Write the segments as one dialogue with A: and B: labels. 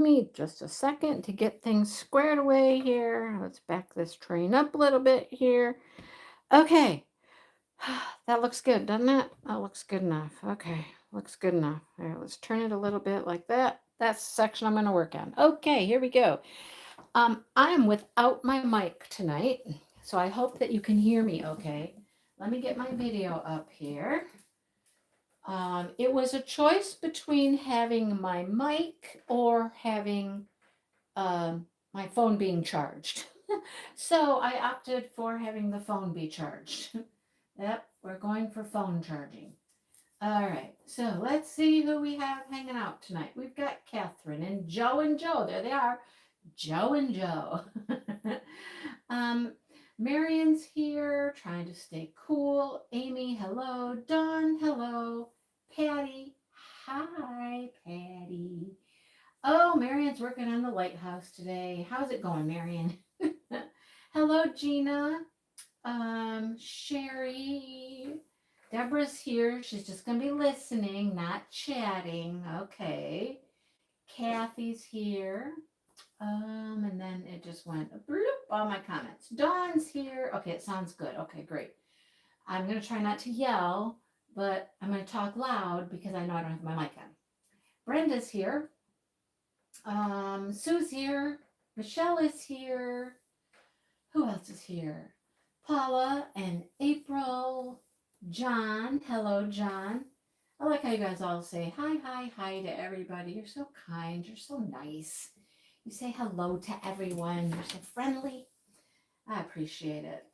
A: me just a second to get things squared away here. Let's back this train up a little bit here. Okay. That looks good, doesn't it? That looks good enough. Okay. Looks good enough. All right, let's turn it a little bit like that. That's the section I'm going to work on. Okay, here we go. I am without my mic tonight, so I hope that you can hear me okay. Let me get my video up here. It was a choice between having my mic or having my phone being charged. So I opted for having the phone be charged. Yep, we're going for phone charging. All right, so let's see who we have hanging out tonight. We've got Catherine and Joe. There they are, Joe and Joe. um, Marion's here, trying to stay cool. Amy, hello. Dawn, hello. Patty, hi, Patty. Oh, Marion's working on the lighthouse today. How's it going, Marion? Hello, Gina. Sherry. Deborah's here. She's just going to be listening, not chatting. Okay. Kathy's here. And then it just went bloop, all my comments. Dawn's here. Okay, it sounds good. Okay, great. I'm going to try not to yell, but I'm going to talk loud because I know I don't have my mic on. Brenda's here. Sue's here. Michelle is here. Who else is here? Paula and April. John. Hello, John. I like how you guys all say hi to everybody. You're so kind. You're so nice. You say hello to everyone. You're so friendly. I appreciate it.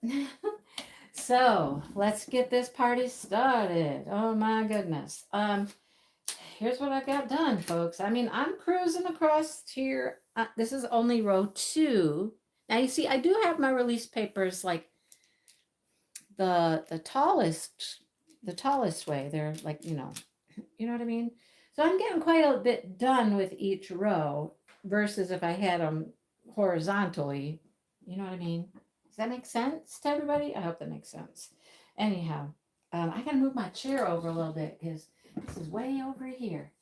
A: So let's get this party started. Oh my goodness. Here's what I've got done, folks. I mean, I'm cruising across here. This is only row 2. Now you see, I do have my release papers like the tallest way. They're like, you know what I mean? So I'm getting quite a bit done with each row versus if I had them horizontally. You know what I mean? Does that make sense to everybody? I hope that makes sense. Anyhow, I gotta move my chair over a little bit because this is way over here.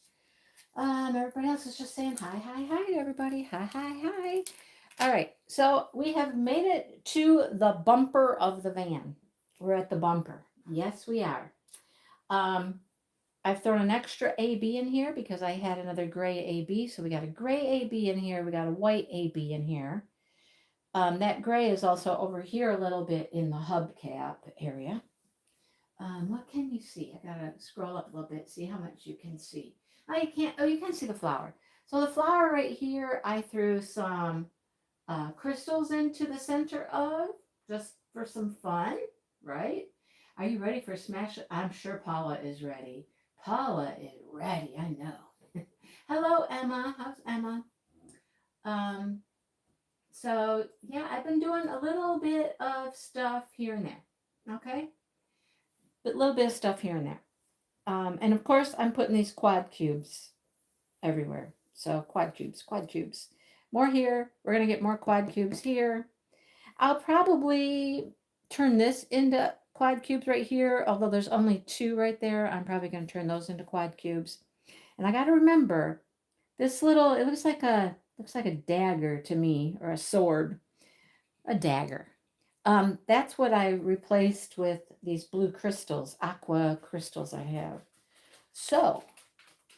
A: Everybody else is just saying hi to everybody. Hi. All right, so we have made it to the bumper of the van. We're at the bumper. Yes, we are. I've thrown an extra AB in here because I had another gray AB. So we got a gray AB in here. We got a white AB in here. That gray is also over here a little bit in the hubcap area. What can you see? I gotta scroll up a little bit, see how much you can see. Oh, you can't. Oh, you can see the flower. So the flower right here, I threw some crystals into the center of just for some fun, right? Are you ready for smash? I'm sure Paula is ready. Paula is ready. I know. Hello, Emma. How's Emma? Um, so yeah, I've been doing a little bit of stuff here and there. Okay, but a little bit of stuff here and there. And of course, I'm putting these quad cubes everywhere. So quad cubes. More here. We're gonna get more quad cubes here. I'll probably turn this into quad cubes right here, although there's only 2 right there. I'm probably going to turn those into quad cubes. And I got to remember this little, it looks like a dagger to me, or a sword, a dagger. That's what I replaced with these blue crystals, aqua crystals I have. So,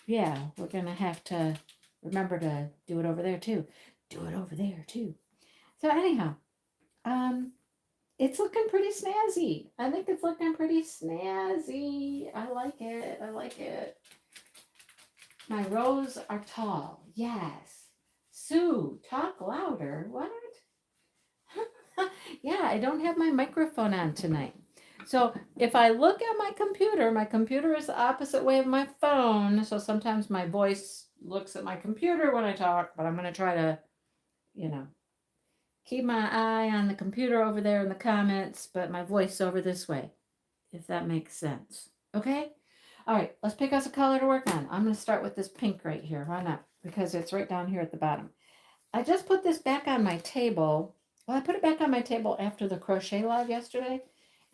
A: yeah, we're going to have to remember to do it over there too. So anyhow, it's looking pretty snazzy. I think it's looking pretty snazzy. I like it. My rows are tall. Yes. Sue, talk louder. What? Yeah, I don't have my microphone on tonight. So if I look at my computer is the opposite way of my phone. So sometimes my voice looks at my computer when I talk, but I'm going to try to, keep my eye on the computer over there in the comments, but my voice over this way, if that makes sense. Okay? All right, let's pick us a color to work on. I'm going to start with this pink right here. Why not? Because it's right down here at the bottom. I just put this back on my table. Well, I put it back on my table after the crochet log yesterday,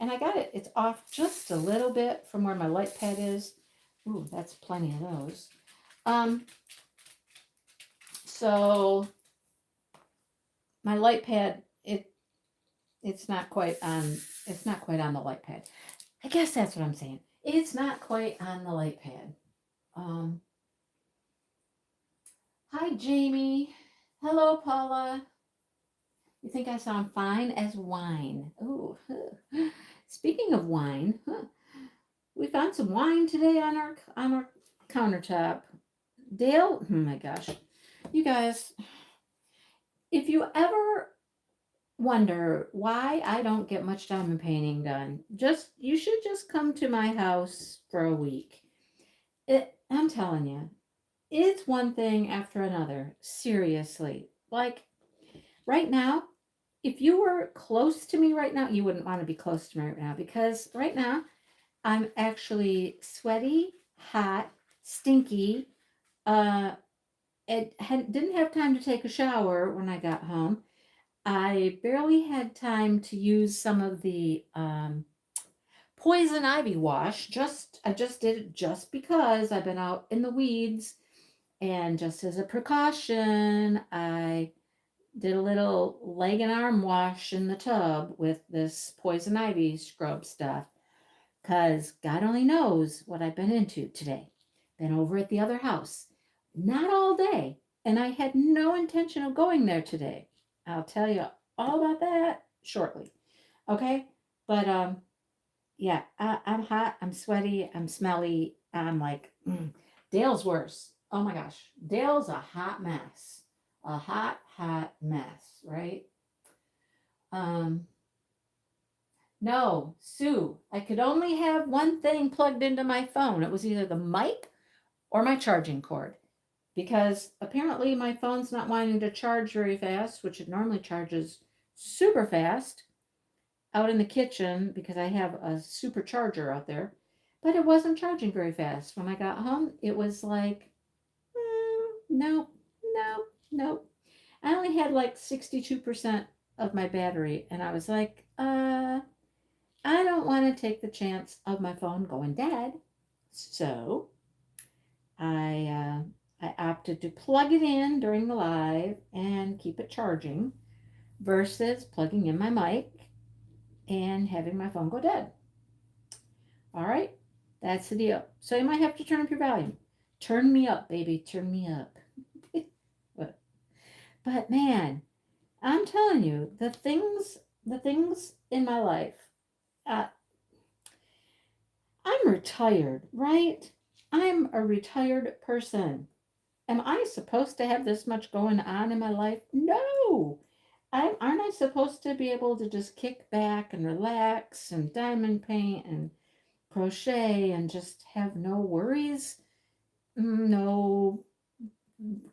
A: and I got it. It's off just a little bit from where my light pad is. Ooh, that's plenty of those. So my light pad, it's not quite on. It's not quite on the light pad. I guess that's what I'm saying. It's not quite on the light pad. Um, Hi, Jamie. Hello, Paula. You think I sound fine as wine? Ooh. Speaking of wine, we found some wine today on our countertop. Dale, oh my gosh, you guys, if you ever wonder why I don't get much diamond painting done, just you should just come to my house for a week. I'm telling you, it's one thing after another. Seriously, like right now, if you were close to me right now, you wouldn't want to be close to me right now because right now I'm actually sweaty, hot, stinky. Uh, didn't have time to take a shower when I got home. I barely had time to use some of the poison ivy wash. I just did it just because I've been out in the weeds, and just as a precaution, I did a little leg and arm wash in the tub with this poison ivy scrub stuff. Because God only knows what I've been into today. Been over at the other house. Not all day. And I had no intention of going there today. I'll tell you all about that shortly. Okay? But yeah, I'm hot, I'm sweaty, I'm smelly. I'm like, Dale's worse. Oh my gosh. Dale's a hot mess. A hot, hot mess, right? Um, No, Sue, I could only have one thing plugged into my phone. It was either the mic or my charging cord because apparently my phone's not wanting to charge very fast, which it normally charges super fast out in the kitchen because I have a supercharger out there, but it wasn't charging very fast. When I got home, it was like, nope, nope, nope. I only had like 62% of my battery, and I was like, I don't want to take the chance of my phone going dead. So I I opted to plug it in during the live and keep it charging versus plugging in my mic and having my phone go dead. All right, that's the deal. So you might have to turn up your volume. Turn me up, baby. Turn me up. but, but man, I'm telling you, the things in my life. Uh, I'm retired, right? I'm a retired person. Am I supposed to have this much going on in my life? No. Aren't I supposed to be able to just kick back and relax and diamond paint and crochet and just have no worries, no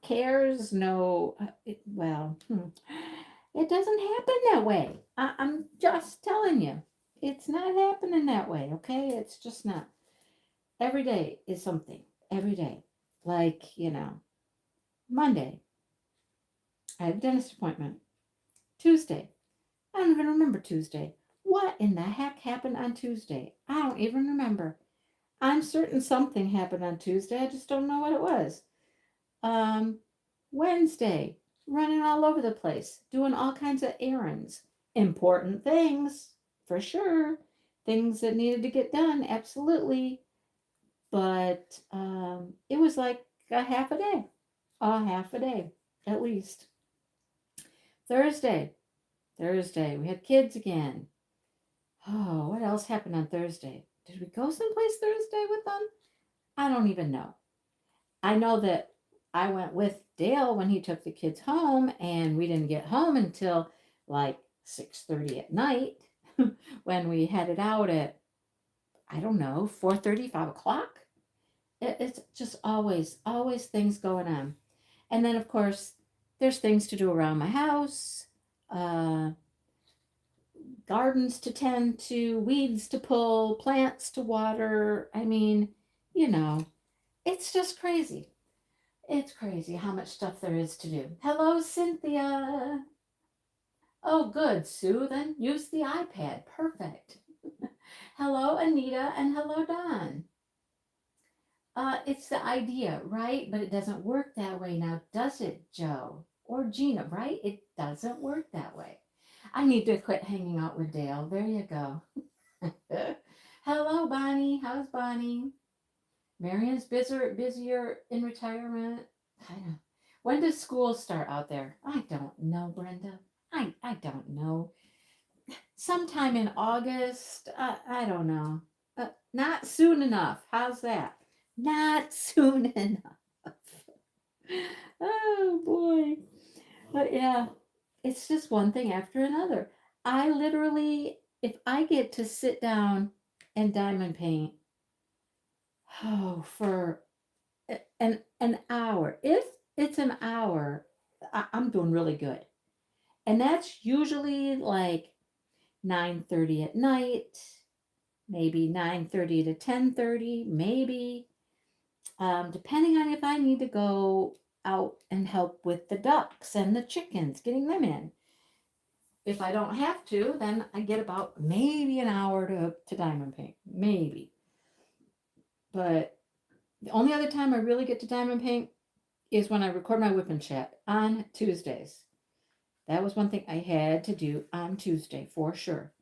A: cares, no. It doesn't happen that way. I'm just telling you. It's not happening that way, okay? It's just not. Every day is something. Every day. Like, Monday, I had a dentist appointment. Tuesday, I don't even remember Tuesday. What in the heck happened on Tuesday? I don't even remember. I'm certain something happened on Tuesday. I just don't know what it was. Um, Wednesday, running all over the place, doing all kinds of errands. Important things, for sure. Things that needed to get done, absolutely. But it was like a half a day at least. Thursday, we had kids again. Oh, what else happened on Thursday? Did we go someplace Thursday with them? I don't even know. I know that I went with Dale when he took the kids home, and we didn't get home until like 6:30 at night when we headed out at, I don't know, 4:30, 5 o'clock. It's just always things going on. And then, of course, there's things to do around my house, uh, gardens to tend to, weeds to pull, plants to water. I mean, you know, it's just crazy. It's crazy how much stuff there is to do. Hello, Cynthia. Oh, good, Sue. Then use the iPad. Perfect. Hello, Anita, and hello, Don. It's the idea, right? But it doesn't work that way now, does it, Joe? Or Gina, right? It doesn't work that way. I need to quit hanging out with Dale. There you go. Hello, Bonnie. How's Bonnie? Marion's busier in retirement. I don't. When does school start out there? I don't know, Brenda. I don't know. Sometime in August. I don't know. Not soon enough. How's that? Not soon enough. Oh boy. But yeah, it's just one thing after another. I literally, if I get to sit down and diamond paint, for an hour, if it's an hour, I'm doing really good. And that's usually like 9:30 at night, maybe 9:30 to 10:30, maybe, depending on if I need to go out and help with the ducks and the chickens, getting them in. If I don't have to, then I get about maybe an hour to diamond paint, maybe. But the only other time I really get to diamond paint is when I record my whip and chat on Tuesdays. That was one thing I had to do on Tuesday for sure.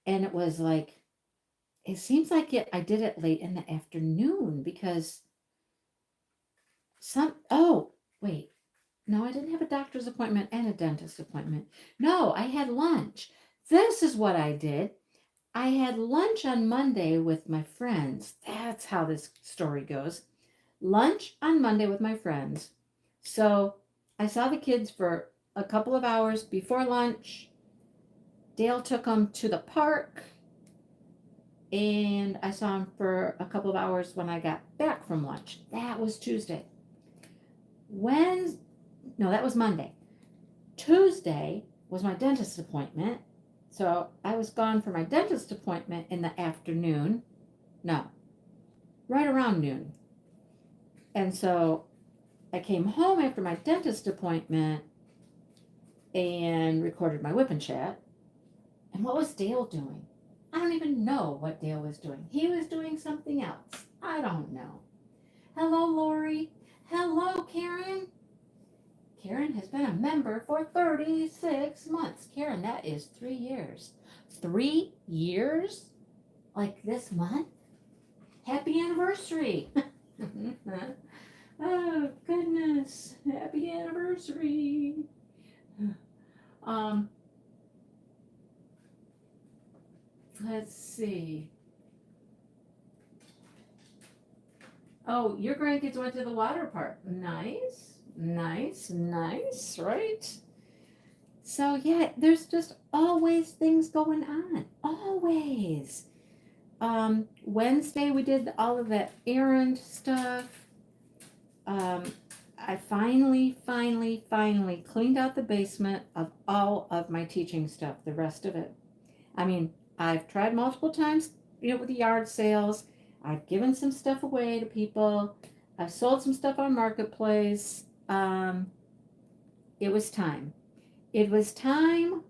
A: And it was like, it seems like I did it late in the afternoon because oh, wait. No, I didn't have a doctor's appointment and a dentist appointment. No, I had lunch. This is what I did. I had lunch on Monday with my friends. That's how this story goes. Lunch on Monday with my friends. So I saw the kids for a couple of hours before lunch. Dale took them to the park, and I saw him for a couple of hours when I got back from lunch. That was Tuesday. No, that was Monday. Tuesday was my dentist appointment. So I was gone for my dentist appointment in the afternoon. No, right around noon. And so I came home after my dentist appointment and recorded my whip and chat. And what was Dale doing? I don't even know what Dale was doing. He was doing something else. I don't know. Hello, Lori. Hello, Karen. Karen has been a member for 36 months. Karen, that is 3 years. 3 years? Like this month? Happy anniversary. Oh, goodness. Happy anniversary. Um, let's see. Oh, your grandkids went to the water park. Nice, nice, nice, right? So, yeah, there's just always things going on. Always. Wednesday we did all of that errand stuff. I finally cleaned out the basement of all of my teaching stuff, the rest of it. I mean, I've tried multiple times, with the yard sales. I've given some stuff away to people. I've sold some stuff on Marketplace. It was time. It was time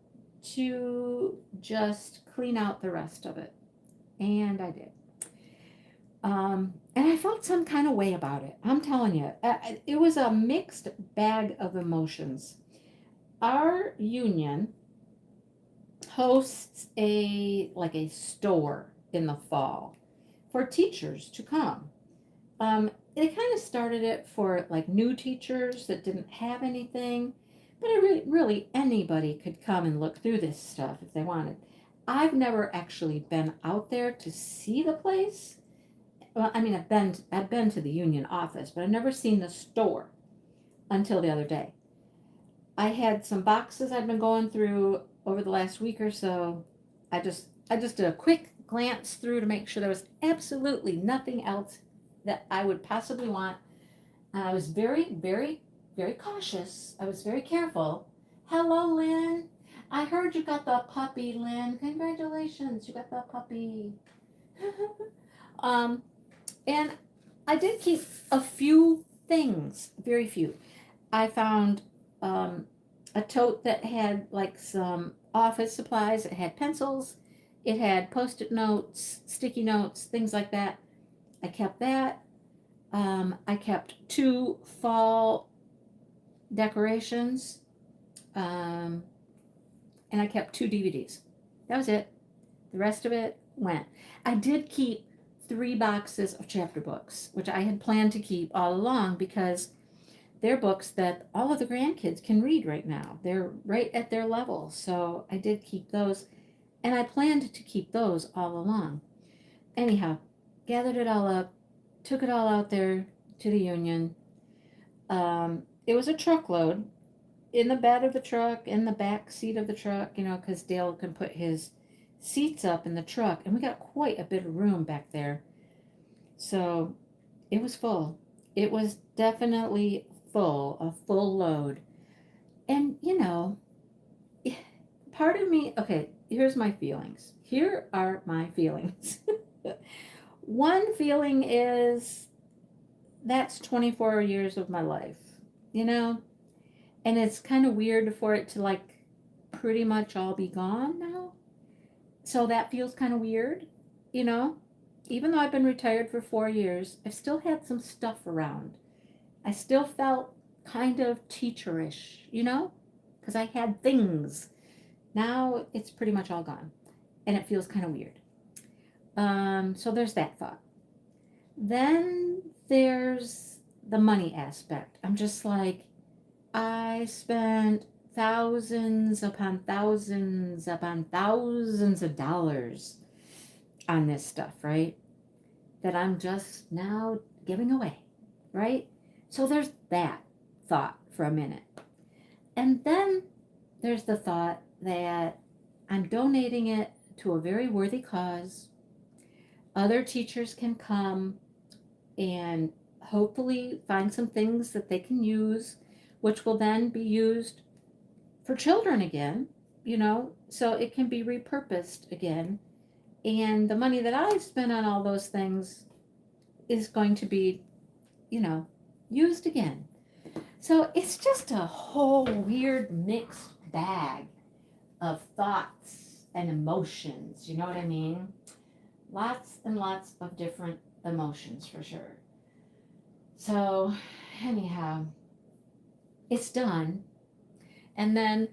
A: to just clean out the rest of it. And I did. And I felt some kind of way about it. I'm telling you, it was a mixed bag of emotions. Our union hosts a store in the fall for teachers to come. They kind of started it for like new teachers that didn't have anything, but really anybody could come and look through this stuff if they wanted. I've never actually been out there to see the place. Well, I mean, I've been to the union office, but I've never seen the store until the other day. I had some boxes I'd been going through over the last week or so. I just did a quick glance through to make sure there was absolutely nothing else that I would possibly want. I was very, very, very cautious. I was very careful. Hello, Lynn. I heard you got the puppy, Lynn. Congratulations, you got the puppy. And I did keep a few things, very few. I found a tote that had like some office supplies. It had pencils, it had post-it notes, sticky notes, things like that. I kept that. I kept 2 fall decorations, um, and I kept 2 DVDs. That was it. The rest of it went. I did keep 3 boxes of chapter books, which I had planned to keep all along because they're books that all of the grandkids can read right now. They're right at their level. So I did keep those, and I planned to keep those all along. Anyhow, gathered it all up, took it all out there to the union. It was a truckload in the bed of the truck, in the back seat of the truck, because Dale can put his seats up in the truck, and we got quite a bit of room back there. So it was full. It was definitely full, a full load. And, part of me, okay, here's my feelings. Here are my feelings. One feeling is that's 24 years of my life, you know? And it's kind of weird for it to like pretty much all be gone now. So that feels kind of weird, you know? Even though I've been retired for 4 years, I've still had some stuff around. I still felt kind of teacherish, because I had things. Now it's pretty much all gone, and it feels kind of weird. So there's that thought. Then there's the money aspect. I'm just like, I spent thousands upon thousands upon thousands of dollars on this stuff, right? That I'm just now giving away, right? So there's that thought for a minute. And then there's the thought that I'm donating it to a very worthy cause. Other teachers can come and hopefully find some things that they can use, which will then be used for children again, so it can be repurposed again. And the money that I spent on all those things is going to be, used again. So it's just a whole weird mixed bag of thoughts and emotions, you know what I mean? Lots and lots of different emotions for sure. So, anyhow, it's done. And then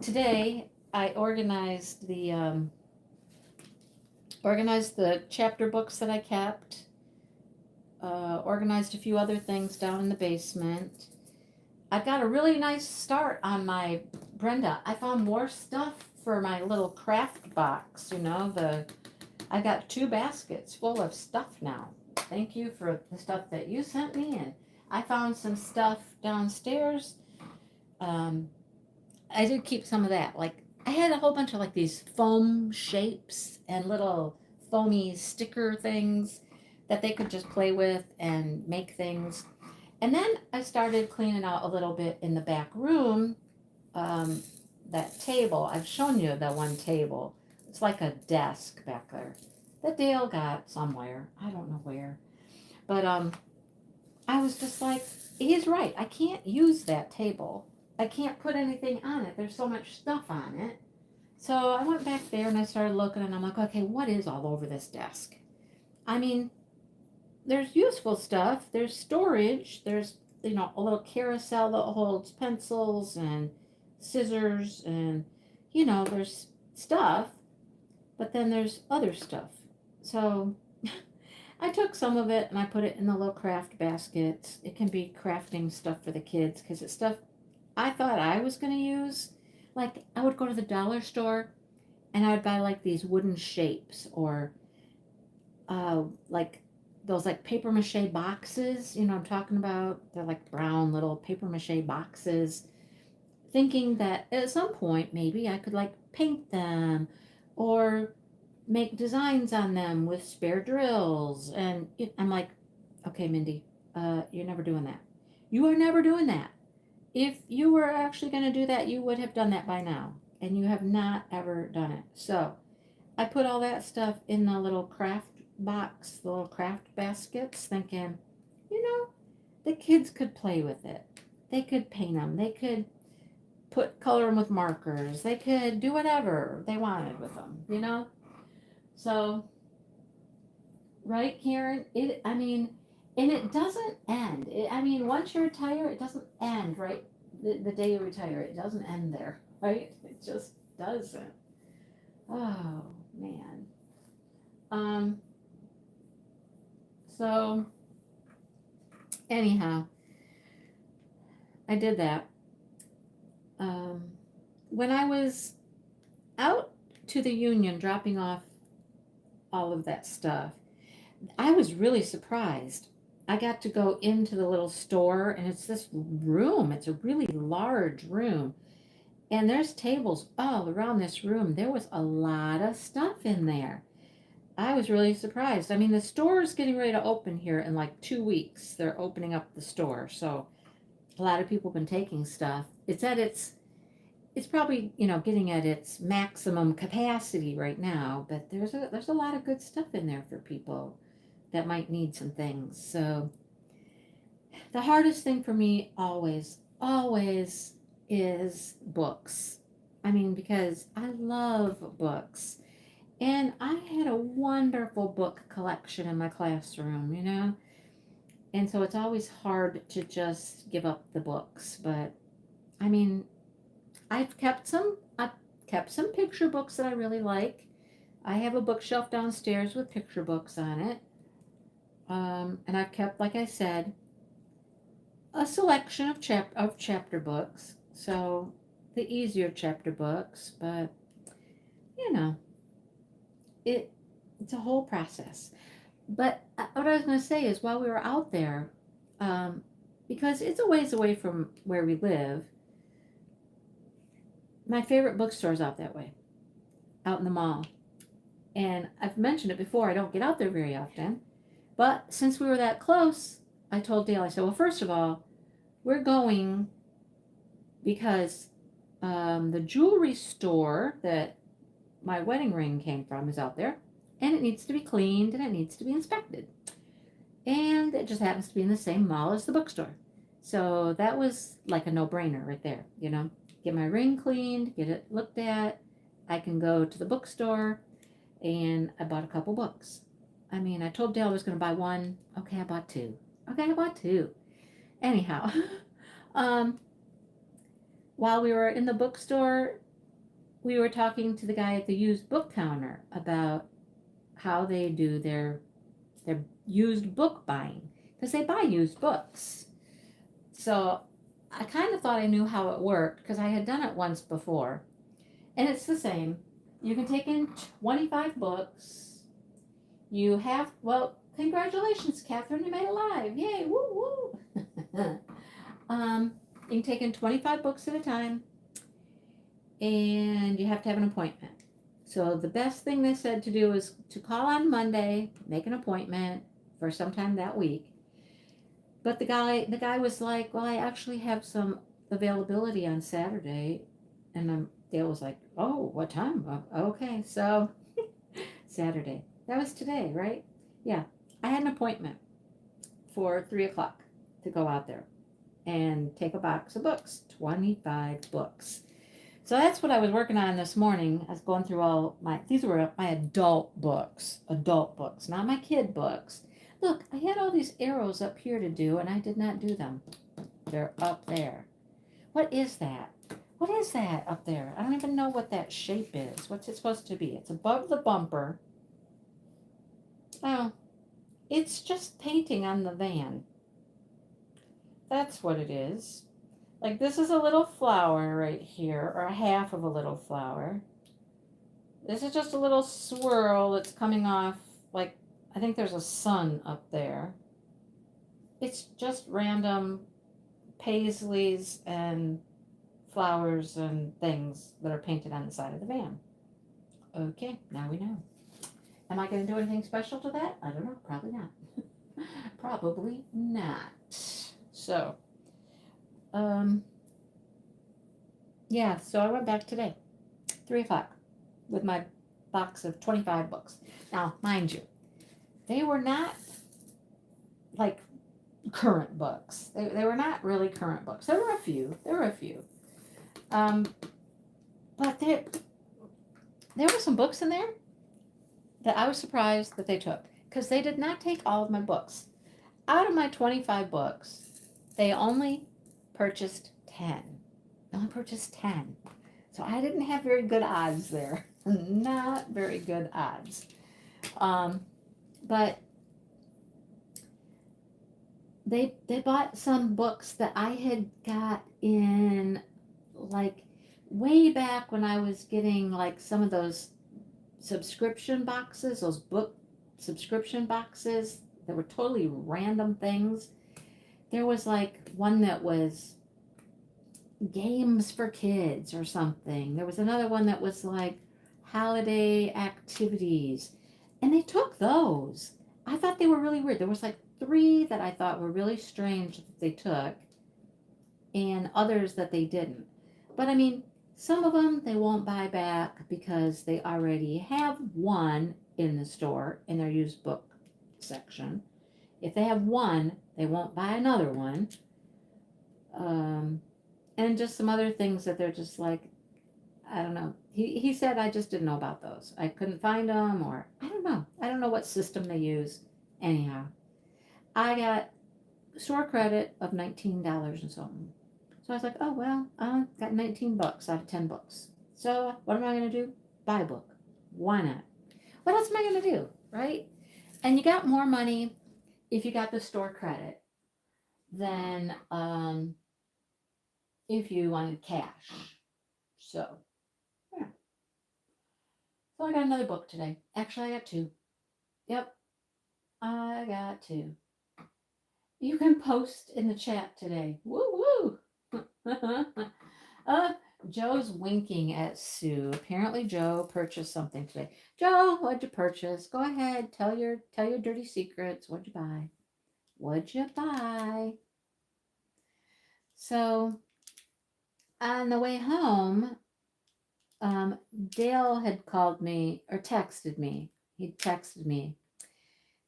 A: today I organized the chapter books that I kept, organized a few other things down in the basement. I got a really nice start on my Brenda. I found more stuff for my little craft box. I got 2 baskets full of stuff now. Thank you for the stuff that you sent me, and I found some stuff downstairs. I did keep some of that. Like I had a whole bunch of like these foam shapes and little foamy sticker things that they could just play with and make things. And then I started cleaning out a little bit in the back room. Um, that table, I've shown you the one table. It's like a desk back there that Dale got somewhere. I don't know where. But I was just like, he's right. I can't use that table. I can't put anything on it. There's so much stuff on it. So I went back there and I started looking and I'm like, okay, what is all over this desk? I mean, there's useful stuff. There's storage. There's, a little carousel that holds pencils and scissors and, there's stuff. But then there's other stuff. So I took some of it and I put it in the little craft baskets. It can be crafting stuff for the kids because it's stuff I thought I was going to use. Like I would go to the dollar store and I would buy like these wooden shapes or like those like paper mache boxes, I'm talking about. They're like brown little paper mache boxes, thinking that at some point maybe I could like paint them or make designs on them with spare drills. And I'm like, okay, Mindy, you're never doing that. You are never doing that. If you were actually going to do that, you would have done that by now. And you have not ever done it. So I put all that stuff in the little craft box, the little craft baskets, thinking, the kids could play with it. They could paint them. They could color them with markers. They could do whatever they wanted with them. So, right, Karen? And it doesn't end. I mean, once you retire, it doesn't end, right? The day you retire, it doesn't end there, right? It just doesn't. Oh, man. Um, so, anyhow, I did that. Um, when I was out to the union dropping off all of that stuff, I was really surprised. I got to go into the little store, and it's this room. It's a really large room. And there's tables all around this room. There was a lot of stuff in there. I was really surprised. I mean, the store is getting ready to open here in like 2 weeks. They're opening up the store. So a lot of people have been taking stuff. It's probably, getting at its maximum capacity right now, but there's a lot of good stuff in there for people that might need some things. So the hardest thing for me always is books. I mean, because I love books. And I had a wonderful book collection in my classroom. And so it's always hard to just give up the books. But I mean, I've kept some picture books that I really like. I have a bookshelf downstairs with picture books on it. And I've kept, like I said, a selection of chapter books. So the easier chapter books, but you know, it it's a whole process. But what I was going to say is, while we were out there, um, because it's a ways away from where we live, my favorite bookstore is out that way, out in the mall. And I've mentioned it before. I don't get out there very often, but since we were that close, I told Dale. I said, "Well, first of all, we're going because the jewelry store that my wedding ring came from is out there, and it needs to be cleaned and it needs to be inspected. And it just happens to be in the same mall as the bookstore. So that was like a no-brainer right there. Get my ring cleaned, get it looked at. I can go to the bookstore, and I bought a couple books. I mean, I told Dale I was going to buy one. Okay, I bought two. Okay, I bought two. Anyhow, um, while we were in the bookstore, we were talking to the guy at the used book counter about how they do their used book buying, because they buy used books. So I kind of thought I knew how it worked because I had done it once before. And it's the same. You can take in 25 books. Well, congratulations, Catherine, you made it live. Yay, woo woo. um, you can take in 25 books at a time, and you have to have an appointment. So the best thing they said to do is to call on Monday, make an appointment for sometime that week. But the guy was like, "Well, I actually have some availability on Saturday," and Dale was like, "Oh, what time?" Okay, so Saturday. That was today, right? Yeah, I had an appointment for 3 o'clock to go out there and take a box of books, 25 books. So that's what I was working on this morning. I was going through these were my adult books, not my kid books. Look, I had all these arrows up here to do, and I did not do them. They're up there. What is that? What is that up there? I don't even know what that shape is. What's it supposed to be? It's above the bumper. Oh, it's just painting on the van. That's what it is. Like, this is a little flower right here, or a half of a little flower. This is just a little swirl that's coming off, like, I think there's a sun up there. It's just random paisleys and flowers and things that are painted on the side of the van. Okay, now we know. Am I going to do anything special to that? I don't know. Probably not. Probably not. So, yeah, so I went back today, 3 o'clock, with my box of 25 books. Now, mind you, they were not like current books. They were not really current books. There were a few. But there were some books in there that I was surprised that they took, because they did not take all of my books. Out of my 25 books, they only purchased 10. They only purchased 10. So I didn't have very good odds there. Not very good odds. Um, but they bought some books that I had got in like way back when I was getting like some of those subscription boxes, those book subscription boxes that were totally random things. There was like one that was games for kids or something. There was another one that was like holiday activities. And they took those. I thought they were really weird. There was like three that I thought were really strange that they took and others that they didn't. But I mean, some of them they won't buy back because they already have one in the store in their used book section. If they have one, they won't buy another one. Um, and just some other things that they're just like, I don't know. He said I just didn't know about those. I couldn't find them, or I don't know. I don't know what system they use. Anyhow, I got store credit of $19 and something. So I was like, oh well, I got 19 bucks out of 10 books. So what am I gonna do? Buy a book. Why not? What else am I gonna do, right? And you got more money if you got the store credit than if you wanted cash. So yeah. So I got another book today. Actually, I got two. Yep, I got two. You can post in the chat today. Woo woo. uh, Joe's winking at Sue. Apparently, Joe purchased something today. Joe, what'd you purchase? Go ahead, tell your dirty secrets. What'd you buy? What'd you buy? So on the way home, Dale had called me or texted me. He texted me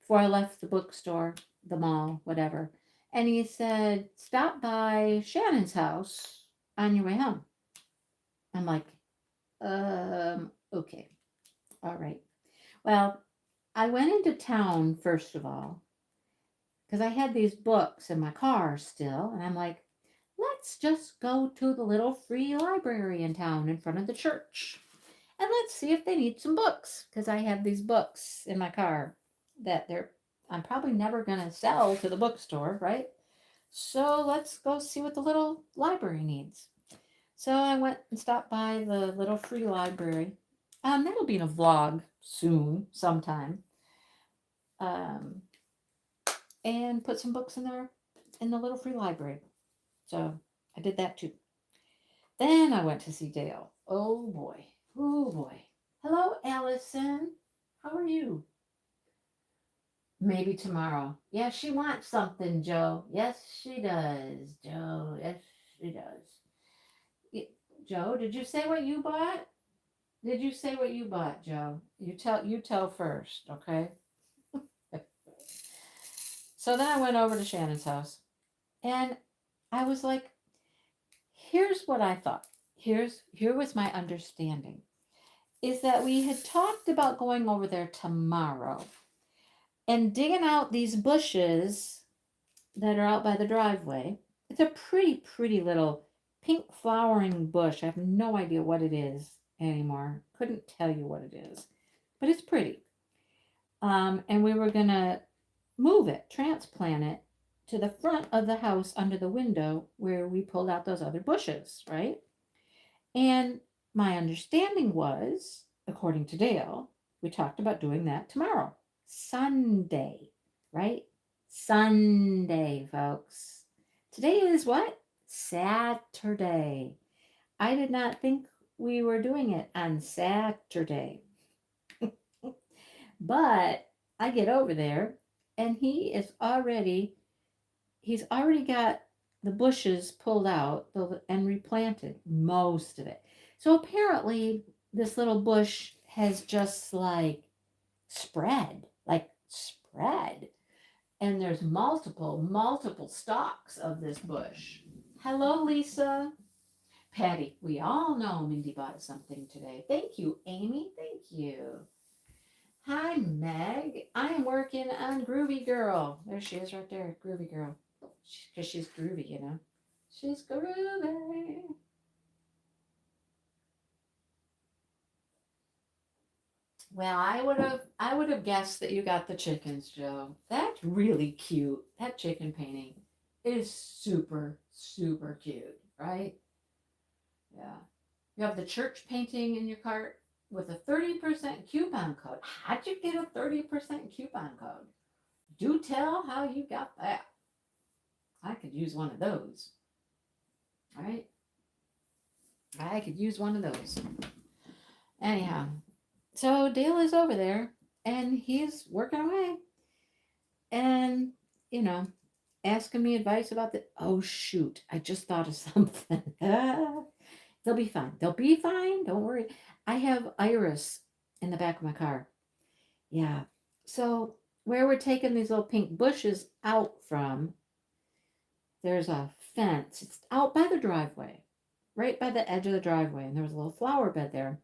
A: before I left the bookstore, the mall, whatever. And he said, stop by Shannon's house on your way home. I'm like, okay. All right. Well, I went into town first of all, because I had these books in my car still. And I'm like, let's just go to the little free library in town in front of the church. And let's see if they need some books. Because I have these books in my car that I'm probably never going to sell to the bookstore, right? So let's go see what the little library needs. So I went and stopped by the little free library. That'll be in a vlog soon, sometime. Um, and put some books in there in the little free library. So I did that too. Then I went to see Dale. Oh boy. Oh boy. Hello, Allison. How are you? Maybe tomorrow. Yeah, she wants something, Joe. Yes, she does, Joe. Yes, she does. Joe, did you say what you bought? Did you say what you bought, Joe? You tell first, okay? So then I went over to Shannon's house and I was like, here's what I thought. Here was my understanding. Is that we had talked about going over there tomorrow and digging out these bushes that are out by the driveway. It's a pretty little pink flowering bush. I have no idea what it is anymore. Couldn't tell you what it is, but it's pretty. And we were gonna move it, transplant it to the front of the house under the window where we pulled out those other bushes, right? And my understanding was, according to Dale, we talked about doing that tomorrow, Sunday, right? Sunday, folks. Today is what? Saturday. I did not think we were doing it on Saturday. But I get over there and he's already got the bushes pulled out and replanted, most of it. So apparently this little bush has just like spread. And there's multiple stalks of this bush. Hello, Lisa. Patty, we all know Mindy bought something today. Thank you, Amy. Thank you. Hi, Meg. I'm working on Groovy Girl. There she is right there, Groovy Girl. Because she's groovy, you know. She's groovy. Well, I would have guessed that you got the chickens, Joe. That's really cute. That chicken painting is super, super cute, right? Yeah. You have the church painting in your cart with a 30% coupon code. How'd you get a 30% coupon code? Do tell how you got that. I could use one of those, right? I could use one of those. Anyhow, so Dale is over there and he's working away and, you know, asking me advice about the. Oh, shoot. I just thought of something. They'll be fine. They'll be fine. Don't worry. I have Iris in the back of my car. Yeah. So, where we're taking these little pink bushes out from, there's a fence. It's out by the driveway, right by the edge of the driveway. And there's a little flower bed there.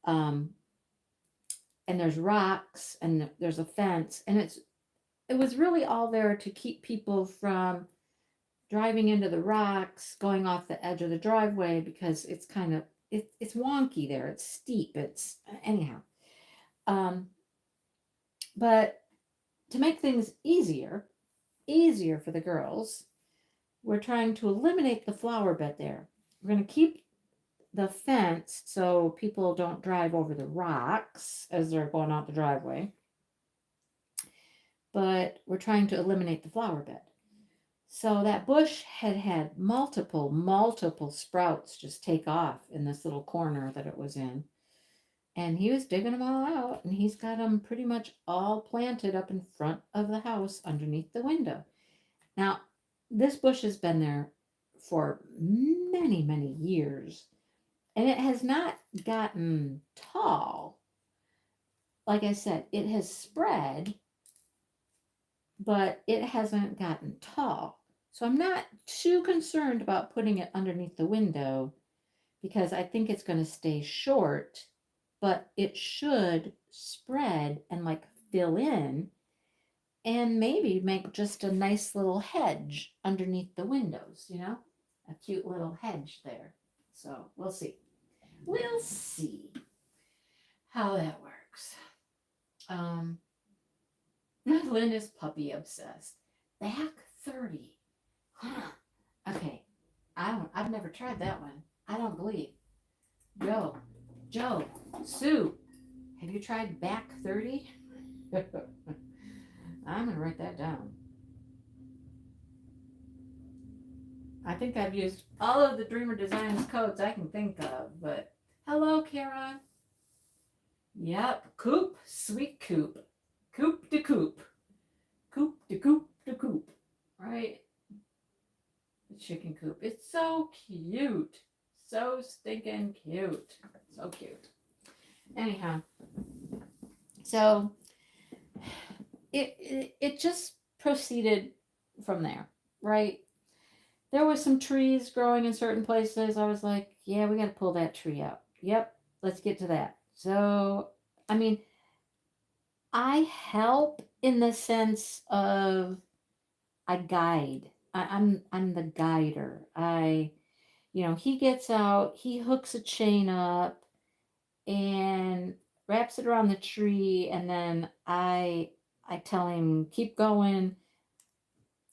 A: Um, and there's rocks and there's a fence. And it was really all there to keep people from driving into the rocks, going off the edge of the driveway because it's kind of it's wonky there. It's steep. It's anyhow. Um, but to make things easier for the girls, we're trying to eliminate the flower bed there. We're going to keep the fence so people don't drive over the rocks as they're going out the driveway. But we're trying to eliminate the flower bed. So that bush had multiple sprouts just take off in this little corner that it was in. And he was digging them all out, and he's got them pretty much all planted up in front of the house underneath the window. Now, this bush has been there for many, many years, and it has not gotten tall. Like I said, it has spread, but it hasn't gotten tall. So I'm not too concerned about putting it underneath the window because I think it's going to stay short, but it should spread and like fill in and maybe make just a nice little hedge underneath the windows, you know? A cute little hedge there. So we'll see. We'll see how that works. Um, Lynn is puppy obsessed. Back 30. Huh. Okay. I've never tried that one. I don't believe. Joe, Sue, have you tried back 30? I'm going to write that down. I think I've used all of the Dreamer Designs codes I can think of, but hello, Kara. Yep, coop, sweet coop. Coop de coop. Coop de coop de coop. Right? The chicken coop. It's so cute. So stinking cute. So cute. Anyhow, so it just proceeded from there, right? There was some trees growing in certain places. I was like, yeah, we got to pull that tree out. Yep, let's get to that. So, I mean, I help in the sense of I guide. I'm the guider. He gets out, he hooks a chain up and wraps it around the tree, and then I tell him keep going.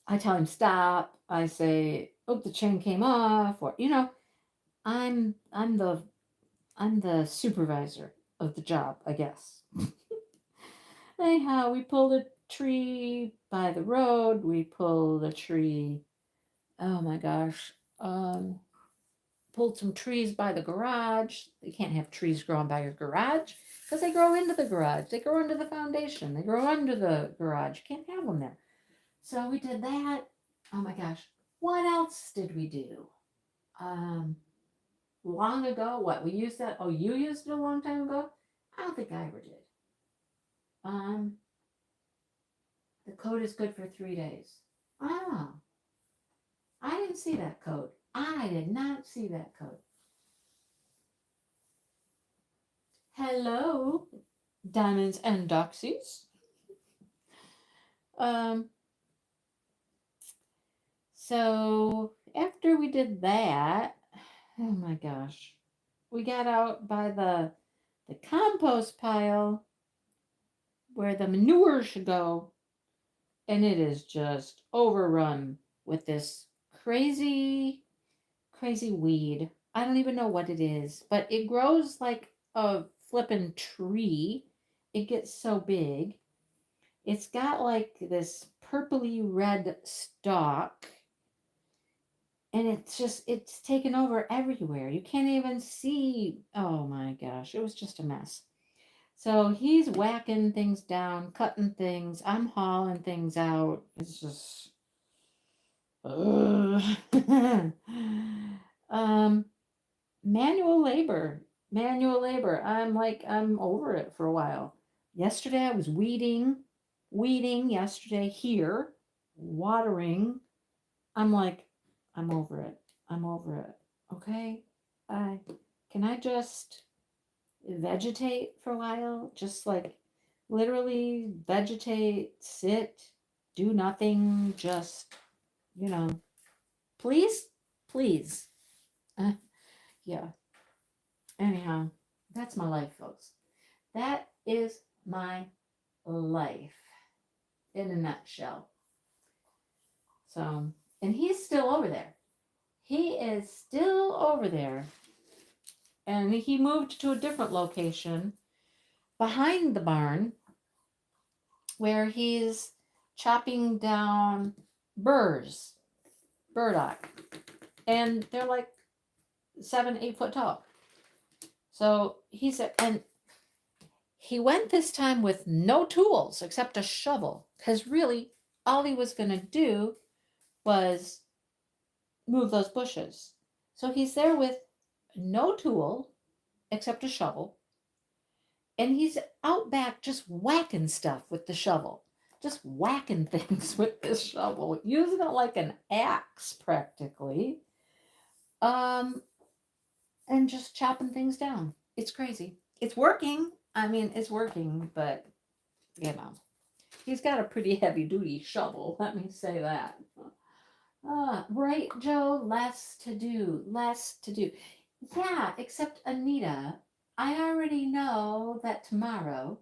A: I tell him stop. I say, oh, the chain came off, or I'm the supervisor of the job, I guess. Anyhow, we pulled a tree by the road. We pulled a tree. Oh my gosh. Pulled some trees by the garage. You can't have trees growing by your garage because they grow into the garage. They grow into the foundation. They grow under the garage. You can't have them there. So we did that. Oh my gosh. What else did we do? Long ago, what we used that? Oh, you used it a long time ago? I don't think I ever did. Um, the code is good for 3 days. Oh, I didn't see that code. I did not see that code. Hello, Diamonds and Doxies. Um, so after we did that, oh my gosh, we got out by the compost pile where the manure should go, and it is just overrun with this crazy, crazy weed. I don't even know what it is, but it grows like a flippin' tree. It gets so big. It's got like this purpley red stalk, and it's taken over everywhere. You can't even see. Oh my gosh, it was just a mess. So he's whacking things down, cutting things. I'm hauling things out. It's just, ugh. um, manual labor, manual labor. I'm over it for a while. Yesterday I was weeding yesterday here, watering. I'm like, I'm over it. I'm over it. Okay. I can I just vegetate for a while? Just like literally vegetate, sit, do nothing, just, you know, please, please. Uh, yeah. Anyhow, that's my life, folks. That is my life in a nutshell. So, and he's still over there. He is still over there. And he moved to a different location behind the barn where he's chopping down burrs, burdock. And they're like 7, 8 foot tall. So he said, and he went this time with no tools except a shovel. Because really, all he was going to do was move those bushes. So he's there with no tool except a shovel, and he's out back just whacking stuff with the shovel, just whacking things with this shovel, using it like an axe practically, um, and just chopping things down. It's crazy. It's working. I mean, it's working, but you know, he's got a pretty heavy duty shovel. Let me say that. Right, Joe? Less to do. Less to do. Yeah, except Anita, I already know that tomorrow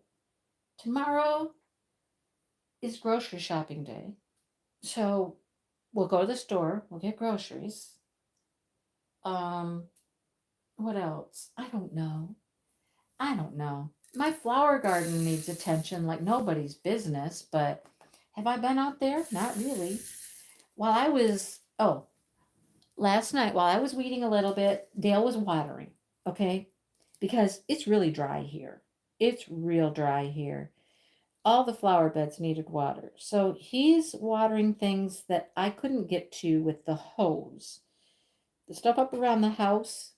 A: is grocery shopping day. So we'll go to the store, we'll get groceries. Um, what else? I don't know. I don't know. My flower garden needs attention like nobody's business, but have I been out there? Not really. While I was, oh, last night while I was weeding a little bit, Dale was watering, okay? Because it's really dry here. It's real dry here. All the flower beds needed water. So he's watering things that I couldn't get to with the hose. The stuff up around the house.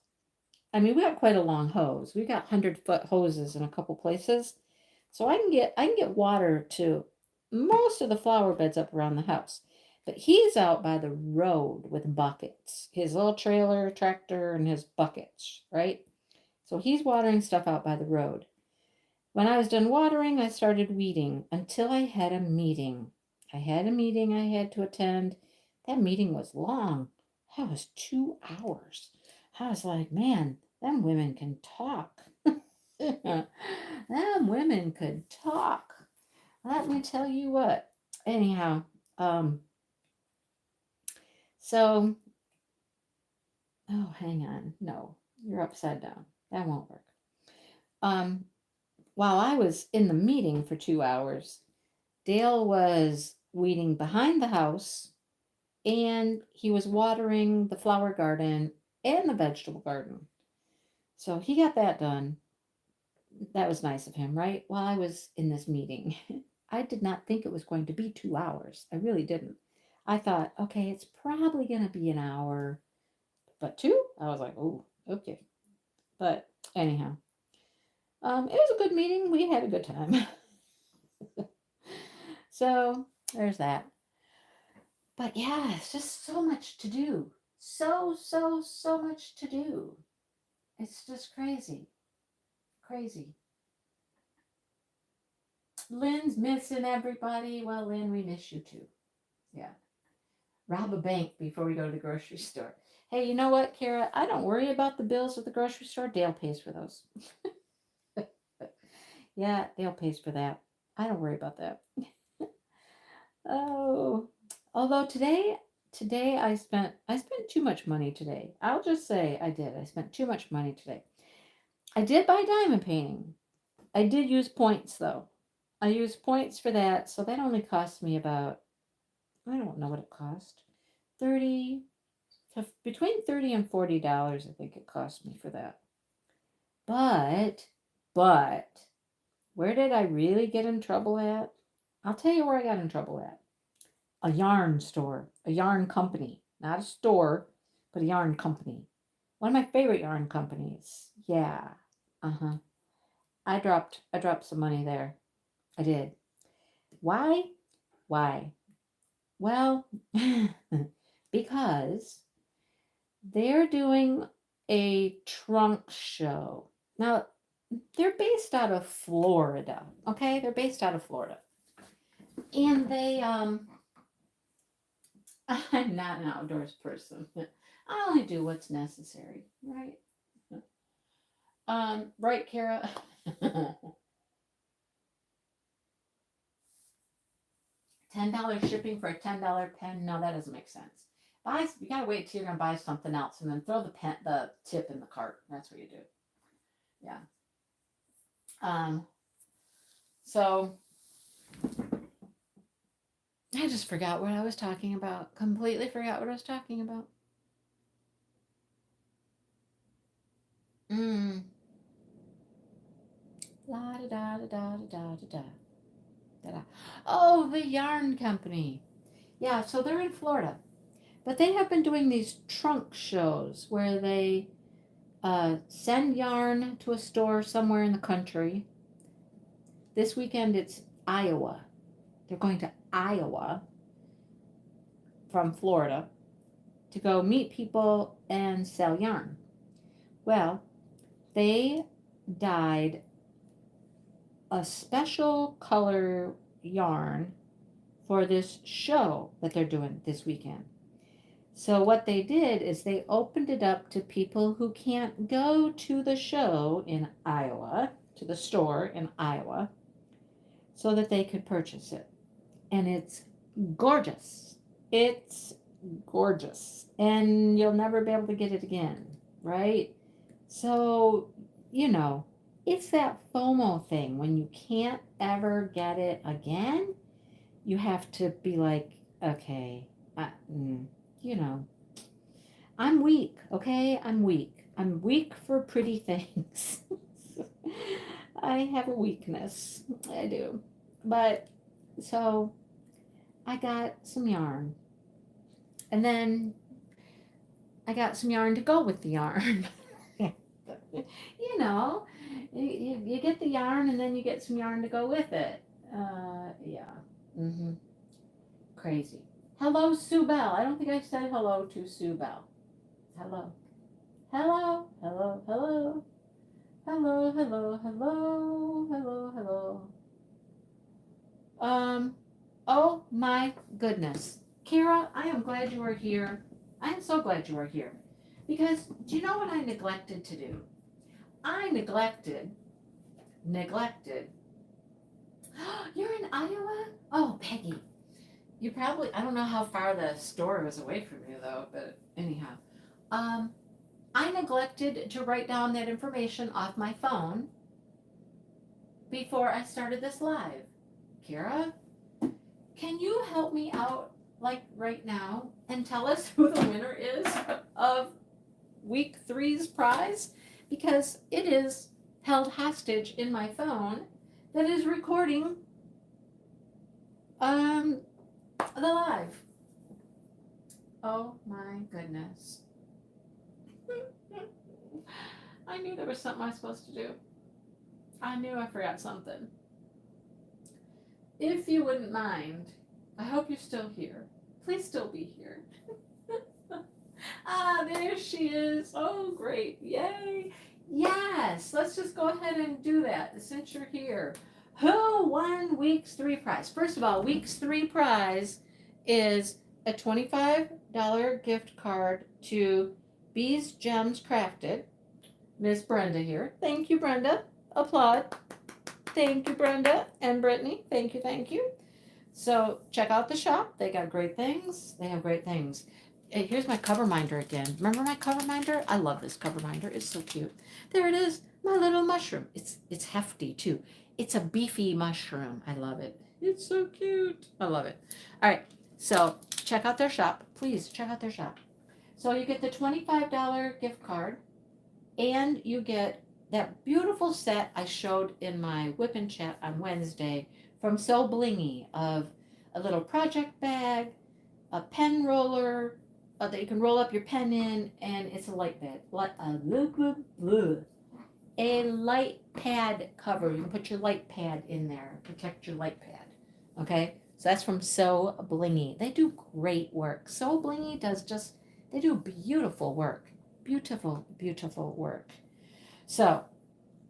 A: I mean, we got quite a long hose. We got 100-foot hoses in a couple places. So I can get water to most of the flower beds up around the house. But he's out by the road with buckets. His little trailer, tractor, and his buckets, right? So he's watering stuff out by the road. When I was done watering, I started weeding until I had a meeting. I had a meeting I had to attend. That meeting was long. That was 2 hours. I was like, man, them women can talk. Them women could talk. Let me tell you what. Anyhow, um, so, oh, hang on. No, you're upside down. That won't work. Um, while I was in the meeting for 2 hours, Dale was weeding behind the house and he was watering the flower garden and the vegetable garden. So he got that done. That was nice of him, right? While I was in this meeting, I did not think it was going to be 2 hours. I really didn't. I thought, okay, it's probably going to be an hour, but two? I was like, oh, okay. But anyhow, it was a good meeting. We had a good time. So there's that. But yeah, it's just so much to do. So much to do. It's just crazy. Crazy. Lynn's missing everybody. Well, Lynn, we miss you too. Yeah. Rob a bank before we go to the grocery store. Hey, you know what, Kara? I don't worry about the bills at the grocery store. Dale pays for those. Yeah, Dale pays for that. I don't worry about that. Oh, although today I spent too much money today. I'll just say I did. I spent too much money today. I did buy diamond painting. I did use points though. I used points for that, so that only cost me about, I don't know what it cost. 30 between 30 and $40 I think it cost me for that. But where did I really get in trouble at? I'll tell you where I got in trouble at. A yarn store, a yarn company, not a store, but a yarn company. One of my favorite yarn companies. Yeah. Uh-huh. I dropped some money there. I did. Why? Why? Well, because they're doing a trunk show. Now, they're based out of Florida. Okay? They're based out of Florida. And I'm not an outdoors person. I only do what's necessary, right? Right, Kara? $10 shipping for a $10 pen? No, that doesn't make sense. You gotta wait till you're gonna buy something else and then throw the tip in the cart. That's what you do. Yeah. So I just forgot what I was talking about. Completely forgot what I was talking about. Mm. La da da da da da da da da. Oh, the yarn company. Yeah, so they're in Florida. But they have been doing these trunk shows where they send yarn to a store somewhere in the country. This weekend it's Iowa. They're going to Iowa from Florida to go meet people and sell yarn. Well, they dyed a special color yarn for this show that they're doing this weekend. So what they did is they opened it up to people who can't go to the show in Iowa, to the store in Iowa, so that they could purchase it. And it's gorgeous. It's gorgeous. And you'll never be able to get it again, right? So, it's that FOMO thing. When you can't ever get it again, you have to be like, okay, you know, I'm weak, okay? I'm weak. I'm weak for pretty things. I have a weakness. I do. But so I got some yarn. And then I got some yarn to go with the yarn. you know, you get the yarn and then you get some yarn to go with it. Yeah. Mm-hmm. Crazy. Hello, Sue Bell. I don't think I said hello to Sue Bell. Hello. Hello. Hello. Hello. Hello. Hello. Hello. Hello. Hello. Oh my goodness. Kara, I am glad you are here. I am so glad you are here. Because do you know what I neglected to do? I neglected. You're in Iowa? Oh, Peggy. You probably, I don't know how far the store was away from you though, but anyhow. I neglected to write down that information off my phone before I started this live. Kara, can you help me out like right now and tell us who the winner is of week 3's prize? Because it is held hostage in my phone that is recording the live. Oh my goodness. I knew there was something I was supposed to do. I knew I forgot something. If you wouldn't mind, I hope you're still here. Please still be here. There she is. Oh, great. Yay. Yes, let's just go ahead and do that since you're here. Who won week's 3 prize? First of all, week's 3 prize is a $25 gift card to Bees Gems Crafted. Miss Brenda here. Thank you, Brenda. Applaud. Thank you, Brenda and Brittany. Thank you, thank you. So check out the shop. They got great things. They have great things. Hey, here's my cover minder again. Remember my cover minder? I love this cover minder. It's so cute. There it is. My little mushroom. It's hefty too. It's a beefy mushroom. I love it. It's so cute. I love it. All right. So check out their shop. Please check out their shop. So you get the $25 gift card and you get that beautiful set I showed in my whip and chat on Wednesday from So Blingy of a little project bag, a pen roller that you can roll up your pen in, and it's a light pad. A light pad cover. You can put your light pad in there, protect your light pad. Okay, so that's from So Blingy. They do great work. So Blingy they do beautiful work. Beautiful, beautiful work. So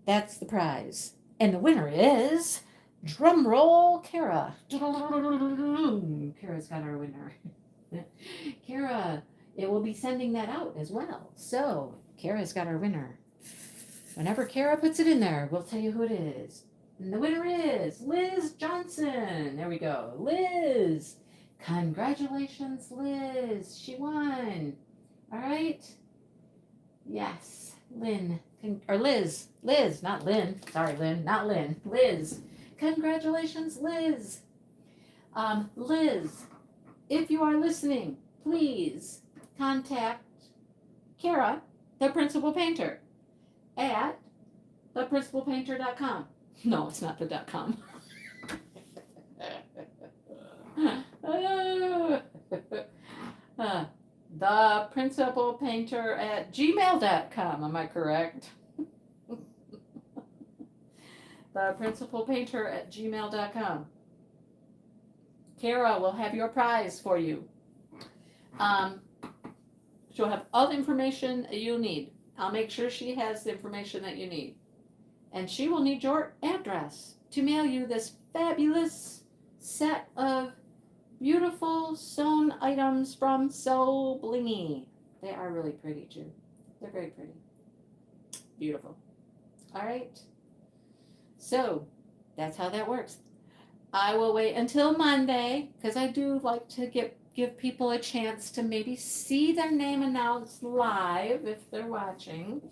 A: that's the prize. And the winner is, drum roll, Kara. Kara's got our winner. Kara, it will be sending that out as well. So Kara's got our winner. Whenever Kara puts it in there, we'll tell you who it is. And the winner is Liz Johnson. There we go. Liz. Congratulations, Liz. She won. All right. Yes. Liz. Liz, not Lynn. Sorry, Lynn. Not Lynn. Liz. Congratulations, Liz. Liz, if you are listening, please contact Kara, the principal painter, at theprincipalpainter.com. No, it's not the .com. theprincipalpainter@gmail.com. Am I correct? theprincipalpainter@gmail.com. Kara will have your prize for you. She'll have all the information you need. I'll make sure she has the information that you need. And she will need your address to mail you this fabulous set of beautiful sewn items from So Blingy. They are really pretty too. They're very pretty. Beautiful. All right. So that's how that works. I will wait until Monday because I do like to give people a chance to maybe see their name announced live if they're watching.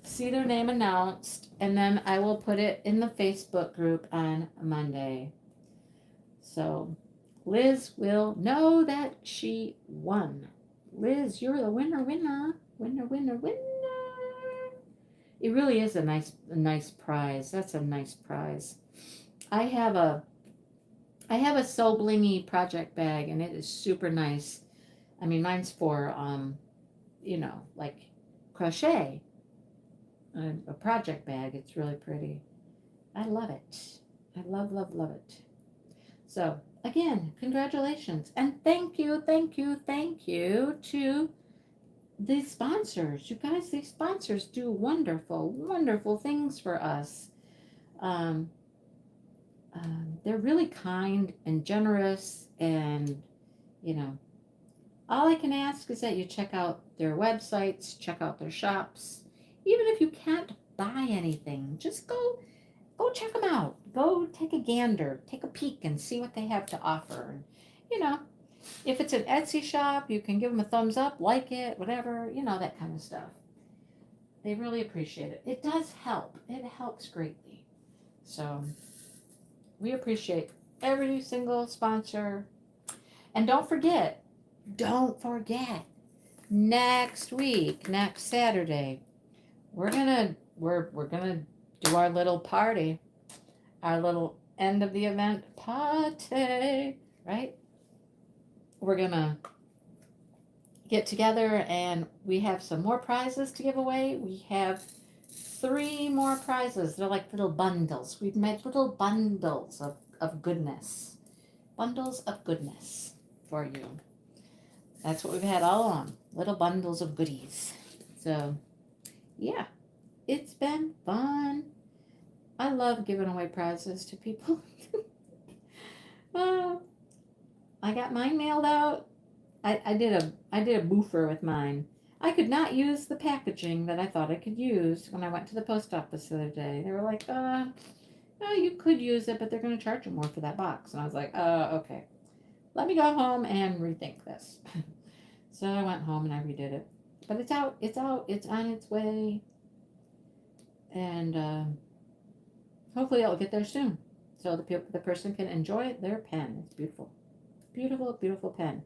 A: See their name announced, and then I will put it in the Facebook group on Monday. So Liz will know that she won. Liz, you're the winner. It really is a nice prize. That's a nice prize. I have a So Blingy project bag, and it is super nice. I mean, mine's for like crochet. A project bag. It's really pretty. I love it. I love it. So again, congratulations and thank you to the sponsors. You guys, these sponsors do wonderful things for us. They're really kind and generous, and all I can ask is that you check out their websites, check out their shops. Even if you can't buy anything, just go check them out. Go take a gander, take a peek, and see what they have to offer. If it's an Etsy shop, you can give them a thumbs up, like it, whatever, that kind of stuff. They really appreciate it. It does help. It helps greatly. So we appreciate every single sponsor. And don't forget, next week, next Saturday, we're gonna do our little party, our little end of the event party, right? We're gonna get together and we have some more prizes to give away. We have 3 more prizes. They're like little bundles. We've made little bundles of goodness. Bundles of goodness for you. That's what we've had all along. Little bundles of goodies. So, yeah, it's been fun. I love giving away prizes to people. Oh, I got mine mailed out. I did a boofer with mine. I could not use the packaging that I thought I could use when I went to the post office the other day. They were like, no, you could use it, but they're going to charge you more for that box. And I was like, okay. Let me go home and rethink this. So I went home and I redid it. But it's out. It's out. It's on its way. And hopefully it'll get there soon. So the person can enjoy their pen. It's beautiful. Beautiful, beautiful pen.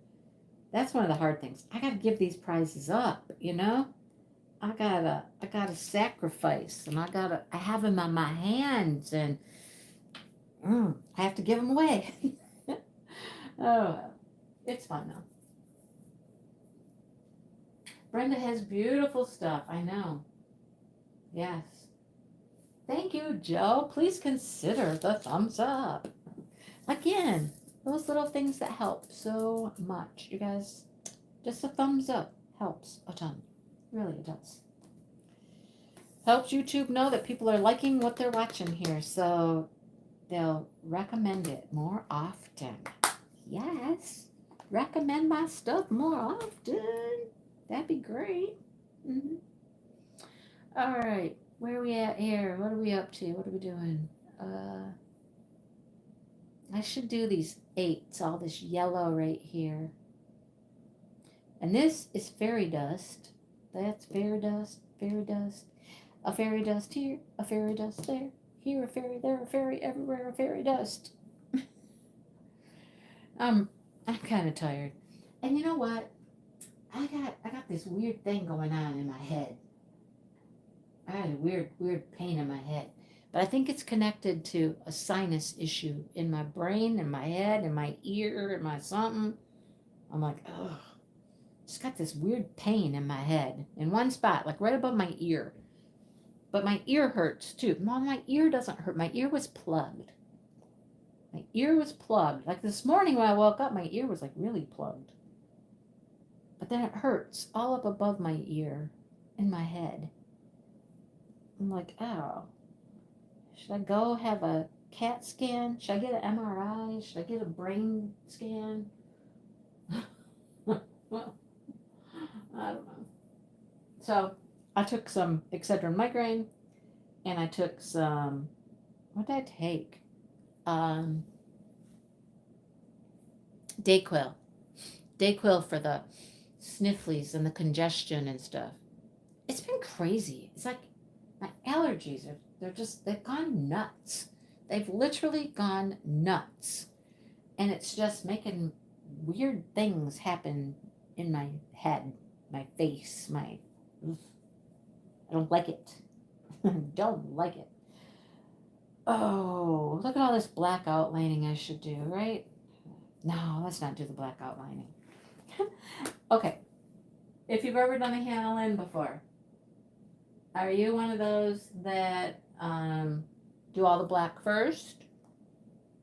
A: That's one of the hard things. I gotta give these prizes up, you know? I gotta sacrifice, and I have them on my hands, and I have to give them away. Oh, it's fun though. Brenda has beautiful stuff. I know. Yes. Thank you, Joe. Please consider the thumbs up. Again, those little things that help so much. You guys, just a thumbs up helps a ton. Really, it does. Helps YouTube know that people are liking what they're watching here, so they'll recommend it more often. Yes, recommend my stuff more often. That'd be great. Mm-hmm. All right, where are we at here? What are we up to? What are we doing? I should do these 8s, all this yellow right here. And this is fairy dust. That's fairy dust, fairy dust. A fairy dust here, a fairy dust there. Here a fairy, there a fairy, everywhere a fairy dust. I'm kind of tired. And you know what? I got this weird thing going on in my head. I got a weird pain in my head. But I think it's connected to a sinus issue in my brain, in my head, in my ear, in my something. I'm like, ugh. Just got this weird pain in my head in one spot, like right above my ear. But my ear hurts too. Mom, my ear doesn't hurt. My ear was plugged. My ear was plugged. Like this morning when I woke up, my ear was like really plugged. But then it hurts all up above my ear in my head. I'm like, oh, should I go have a CAT scan? Should I get an MRI? Should I get a brain scan? Well, I don't know. So I took some Excedrin migraine, and I took some. What did I take? Dayquil. Dayquil for the snifflies and the congestion and stuff. It's been crazy. It's like my allergies they've gone nuts. They've literally gone nuts. And it's just making weird things happen in my head, my face, I don't like it. Don't like it. Oh, look at all this black outlining I should do, right? No, let's not do the black outlining. Okay. If you've ever done a Halen before, are you one of those that do all the black first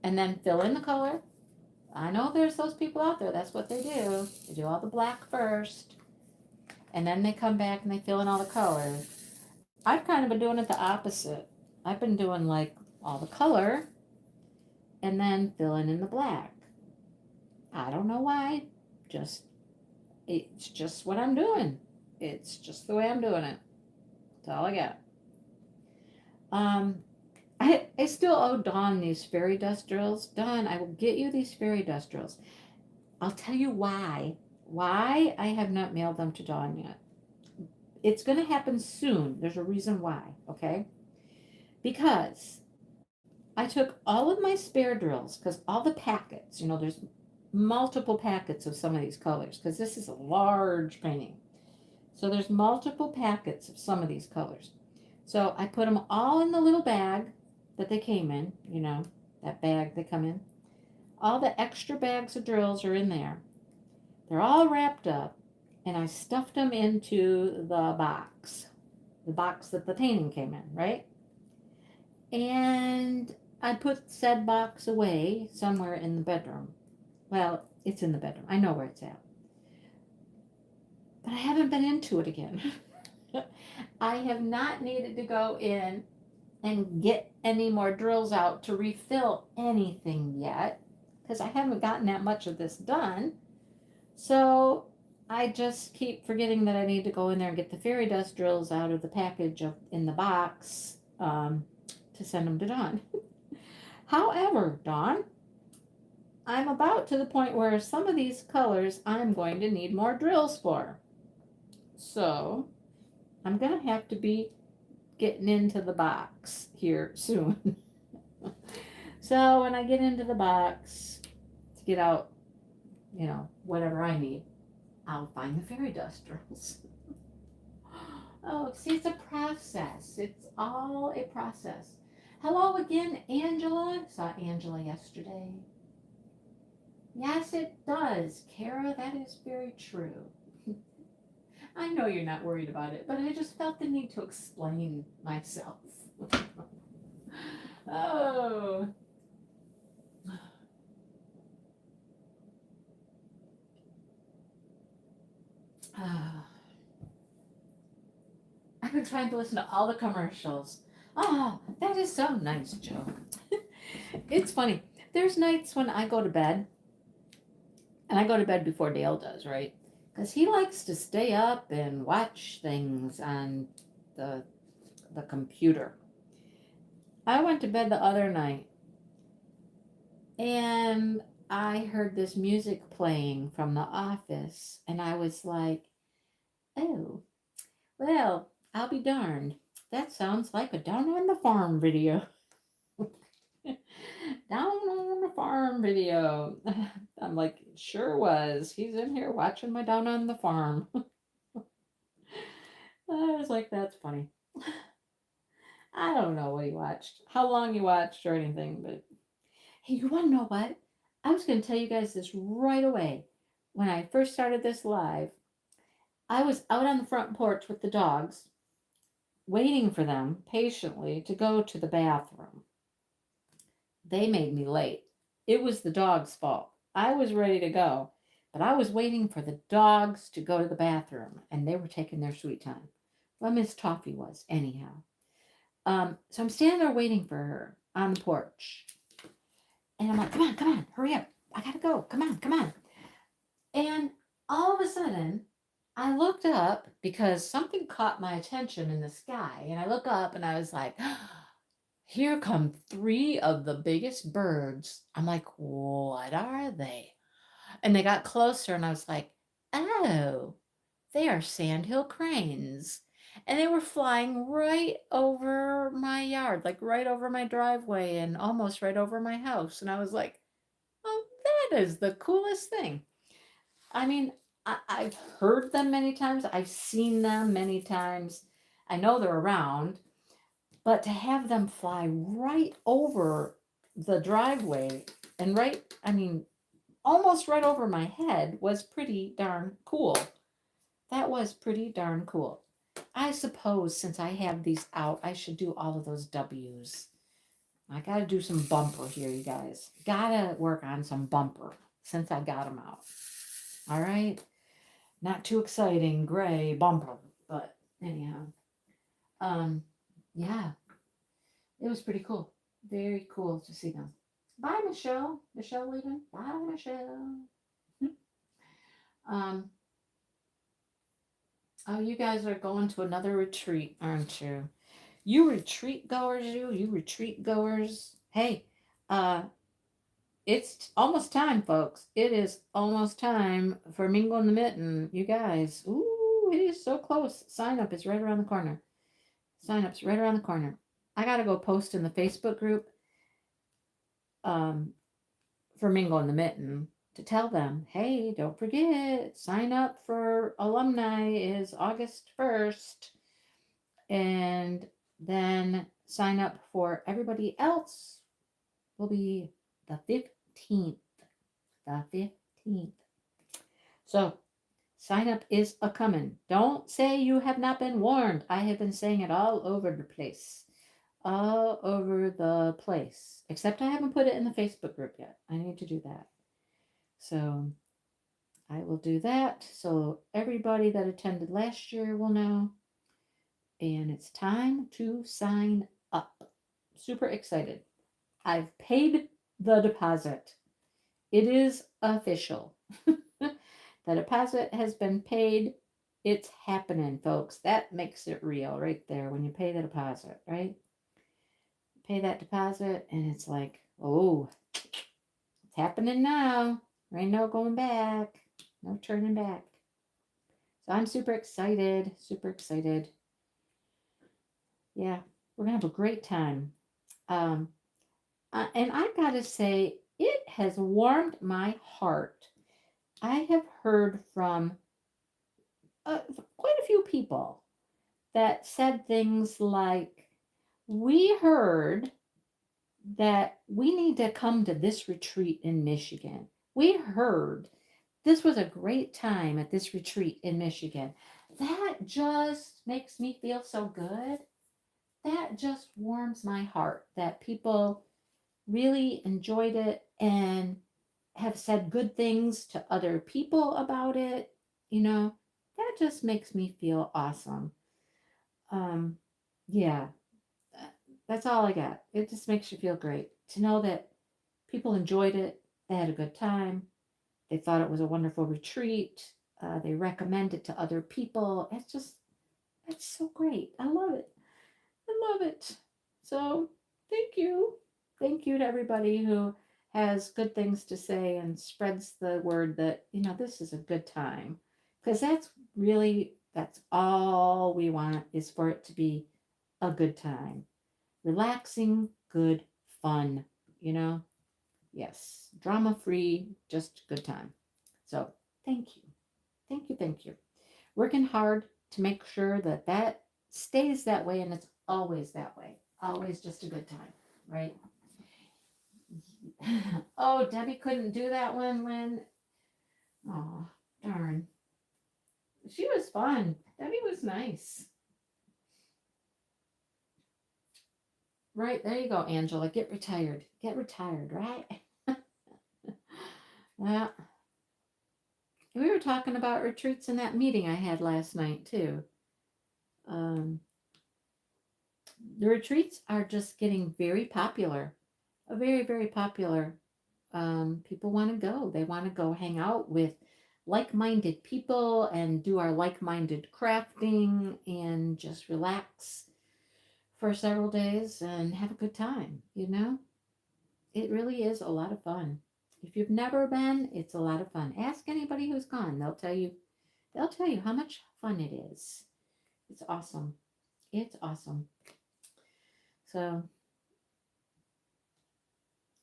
A: and then fill in the color? I know there's those people out there. That's what they do. They do all the black first, and then they come back and they fill in all the colors. I've kind of been doing it the opposite. I've been doing like all the color and then filling in the black. I don't know why. It's just what I'm doing. It's just the way I'm doing it. That's all I got. I still owe Dawn these fairy dust drills. Dawn, I will get you these fairy dust drills. I'll tell you why. Why I have not mailed them to Dawn yet. It's going to happen soon. There's a reason why, okay? Because I took all of my spare drills, because all the packets, there's multiple packets of some of these colors, because this is a large painting. So there's multiple packets of some of these colors. So I put them all in the little bag that they came in, that bag they come in. All the extra bags of drills are in there. They're all wrapped up, and I stuffed them into the box that the painting came in, right? And I put said box away somewhere in the bedroom. Well, it's in the bedroom. I know where it's at. But I haven't been into it again. I have not needed to go in and get any more drills out to refill anything yet because I haven't gotten that much of this done. So I just keep forgetting that I need to go in there and get the fairy dust drills out of the package in the box to send them to Dawn. However, Dawn, I'm about to the point where some of these colors I'm going to need more drills for. So I'm going to have to be getting into the box here soon. So when I get into the box to get out, whatever I need, I'll find the fairy dust drills. Oh, see, it's a process. It's all a process. Hello again, Angela. I saw Angela yesterday. Yes, it does. Kara, that is very true. I know you're not worried about it, but I just felt the need to explain myself. Oh. I've been trying to listen to all the commercials. Oh, that is so nice, Joe. It's funny. There's nights when I go to bed, and I go to bed before Dale does, right? Because he likes to stay up and watch things on the computer. I went to bed the other night, and I heard this music playing from The Office, and I was like, oh, well, I'll be darned. That sounds like a Down on the Farm video. Down on the Farm video. I'm like, it sure was. He's in here watching my Down on the Farm. I was like, that's funny. I don't know what he watched, how long he watched or anything, but hey, you want to know what? I was going to tell you guys this right away. When I first started this live, I was out on the front porch with the dogs, waiting for them patiently to go to the bathroom. They made me late. It was the dog's fault. I was ready to go, but I was waiting for the dogs to go to the bathroom, and they were taking their sweet time. Well, Miss Toffee was, anyhow. So I'm standing there waiting for her on the porch. And I'm like, come on, hurry up. I gotta go. Come on. And all of a sudden, I looked up because something caught my attention in the sky. And I look up and I was like, here come three of the biggest birds. I'm like, what are they? And they got closer and I was like, oh, they are sandhill cranes. And they were flying right over my yard, like right over my driveway and almost right over my house. And I was like, oh, that is the coolest thing. I mean, I've heard them many times. I've seen them many times. I know they're around. But to have them fly right over the driveway and almost right over my head was pretty darn cool. That was pretty darn cool. I suppose since I have these out, I should do all of those W's. I got to do some bumper here, you guys. Got to work on some bumper since I got them out. All right? Not too exciting, gray bumper, but anyhow. Yeah, it was pretty cool. Very cool to see them. Bye, Michelle. Michelle leaving. Bye, Michelle. um, oh, you guys are going to another retreat, aren't you? You retreat goers, you retreat goers. Hey, uh, it's almost time, folks. It is almost time for Mingle in the Mitten. You guys, ooh, it is so close. Sign up is right around the corner. Sign up's right around the corner. I gotta go post in the Facebook group for Mingle in the Mitten to tell them, hey, don't forget, sign up for alumni is August 1st. And then sign up for everybody else will be the 15th. The 15th. So sign up is a coming. Don't say you have not been warned. I have been saying it all over the place. All over the place. Except I haven't put it in the Facebook group yet. I need to do that. So I will do that. So everybody that attended last year will know. And it's time to sign up. super excited. I've paid the deposit. It is official. The deposit has been paid. It's happening, folks. That makes it real right there when you pay the deposit, right? Pay that deposit, and it's like, oh, it's happening now. There ain't no going back, no turning back. So I'm super excited, super excited. Yeah, we're gonna have a great time. Um, and I gotta say, it has warmed my heart. I have heard from uh, quite a few people that said things like, we heard that we need to come to this retreat in Michigan. We heard this was a great time at this retreat in Michigan. That just makes me feel so good. That just warms my heart that people really enjoyed it and have said good things to other people about it. You know, that just makes me feel awesome. Um, yeah, uh, that's all I got. It just makes you feel great to know that people enjoyed it. They had a good time. They thought it was a wonderful retreat. They recommend it to other people. It's so great. I love it. I love it. So thank you. Thank you to everybody who has good things to say and spreads the word that, this is a good time. Because that's all we want is for it to be a good time. Relaxing, good fun, you know? Yes. Drama free, just good time. So thank you. Thank you. Thank you. Working hard to make sure that that stays that way and it's always that way. Always just a good time, right? Oh, Debbie couldn't do that one, Lynn. Oh, darn. She was fun. Debbie was nice. Right, there you go, Angela. Get retired. Get retired, right? Yeah. We were talking about retreats in that meeting I had last night, too. Um, the retreats are just getting very popular. Very, very popular. People want to go. They want to go hang out with like minded people and do our like minded crafting and just relax for several days and have a good time, It really is a lot of fun. If you've never been, it's a lot of fun. Ask anybody who's gone. They'll tell you how much fun it is. It's awesome. It's awesome. So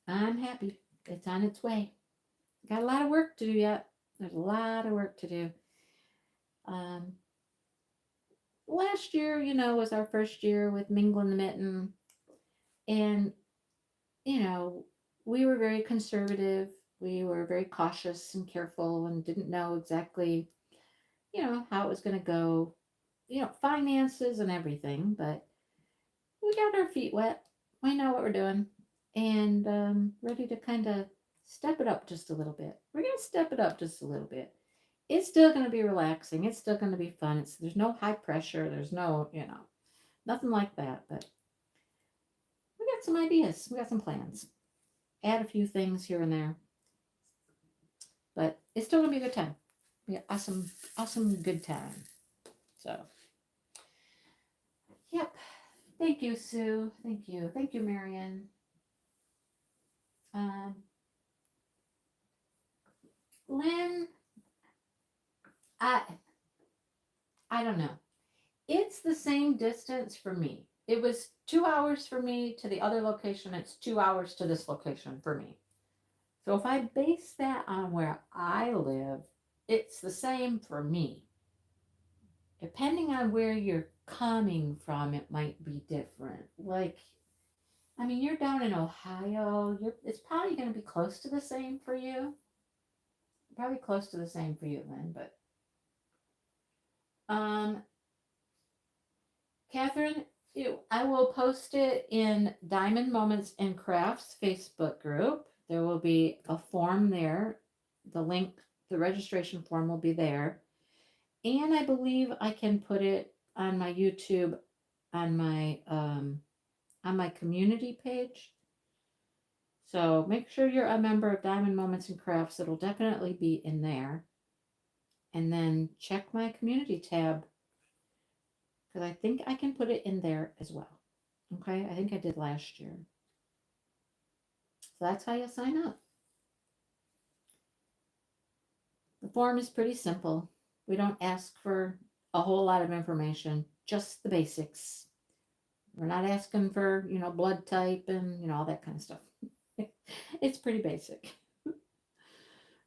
A: I'm happy. It's on its way. Got a lot of work to do yet. There's a lot of work to do. Um, Last year, was our first year with Mingle and the Mitten. And, you know, we were very conservative. We were very cautious and careful and didn't know exactly, how it was going to go, finances and everything. But we got our feet wet. We know what we're doing and ready to kind of step it up just a little bit. We're going to step it up just a little bit. It's still going to be relaxing. It's still going to be fun. There's no high pressure. There's no, nothing like that. But we got some ideas. We got some plans. Add a few things here and there. But it's still going to be a good time. Yeah, awesome, awesome good time. So, yep. Thank you, Sue. Thank you. Thank you, Marion. Um, Lynn, I I don't know. It's the same distance for me. It was 2 hours for me to the other location. It's 2 hours to this location for me. So if I base that on where I live, it's the same for me. Depending on where you're coming from, it might be different. Like, I mean, you're down in Ohio. It's probably going to be close to the same for you. Probably close to the same for you, Lynn. But um, Catherine, I will post it in Diamond Moments and Crafts Facebook group. There will be a form there. The link, the registration form will be there. And I believe I can put it on my YouTube, on my on my community page. So make sure you're a member of Diamond Moments and Crafts. It'll definitely be in there. And then check my community tab because I think I can put it in there as well. Okay, I think I did last year. So that's how you sign up. The form is pretty simple. We don't ask for a whole lot of information, just the basics. We're not asking for, blood type and, all that kind of stuff. It's pretty basic.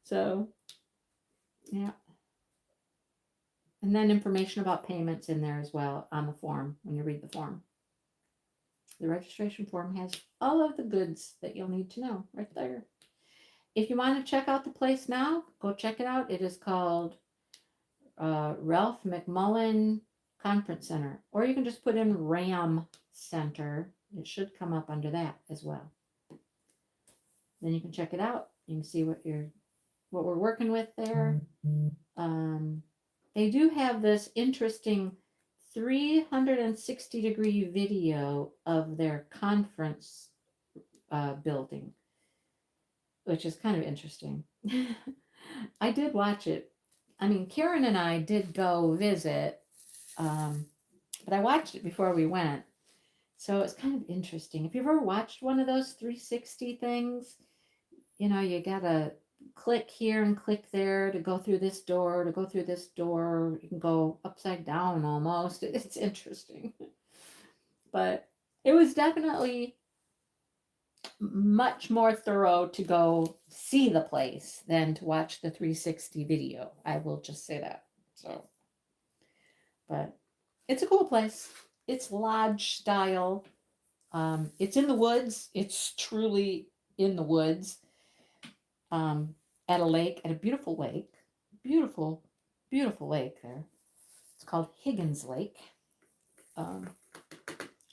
A: So, yeah. And then information about payments in there as well on the form when you read the form. The registration form has all of the goods that you'll need to know right there. If you want to check out the place now, go check it out. It is called Ralph McMullen Conference Center, or you can just put in RAM Center. It should come up under that as well. Then you can check it out. You can see what we're working with there. They do have this interesting 360-degree video of their conference building, which is kind of interesting. I did watch it. I mean, Karen and I did go visit, but I watched it before we went. So it's kind of interesting. If you've ever watched one of those 360 things, you gotta click here and click there to go through this door, to go through this door. You can go upside down almost. It's interesting. But it was definitely much more thorough to go see the place than to watch the 360 video. I will just say that. So, but it's a cool place. It's lodge style. It's in the woods. It's truly in the woods. At a lake, at a beautiful lake. Beautiful, beautiful lake there. It's called Higgins Lake.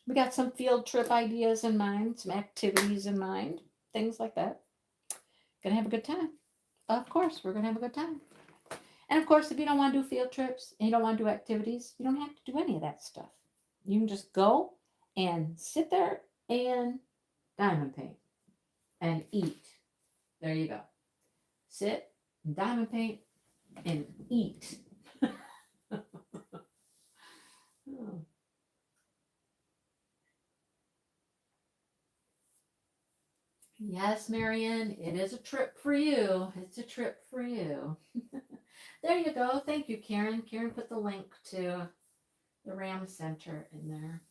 A: We got some field trip ideas in mind, some activities in mind, things like that. Gonna have a good time. Of course, we're gonna have a good time. And of course, if you don't want to do field trips and you don't want to do activities, you don't have to do any of that stuff. You can just go and sit there and diamond paint and eat. There you go. Sit, diamond paint, and eat. Oh. Yes, Marion, it is a trip for you. It's a trip for you. There you go. Thank you, Karen. Karen put the link to the Ram Center in there.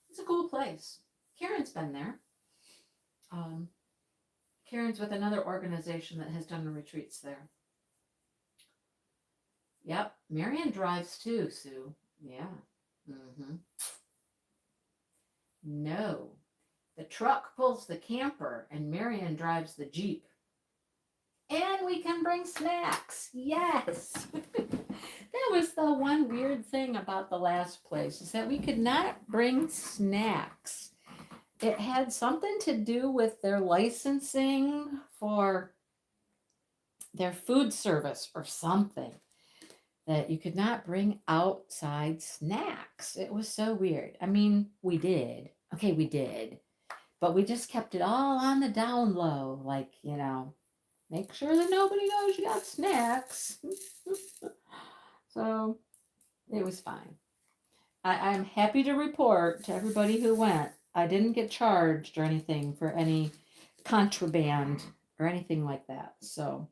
A: It's a cool place. Karen's been there. Karen's with another organization that has done the retreats there. Yep, Marion drives too, Sue. Yeah. Mm-hmm. No, the truck pulls the camper and Marion drives the Jeep. And we can bring snacks. Yes. That was the one weird thing about the last place, is that we could not bring snacks. It had something to do with their licensing for their food service or something, that you could not bring outside snacks. It was so weird. I mean, we did. Okay, we did. But we just kept it all on the down low. Like, make sure that nobody knows you got snacks. So it was fine. I'm happy to report to everybody who went, I didn't get charged or anything for any contraband or anything like that. So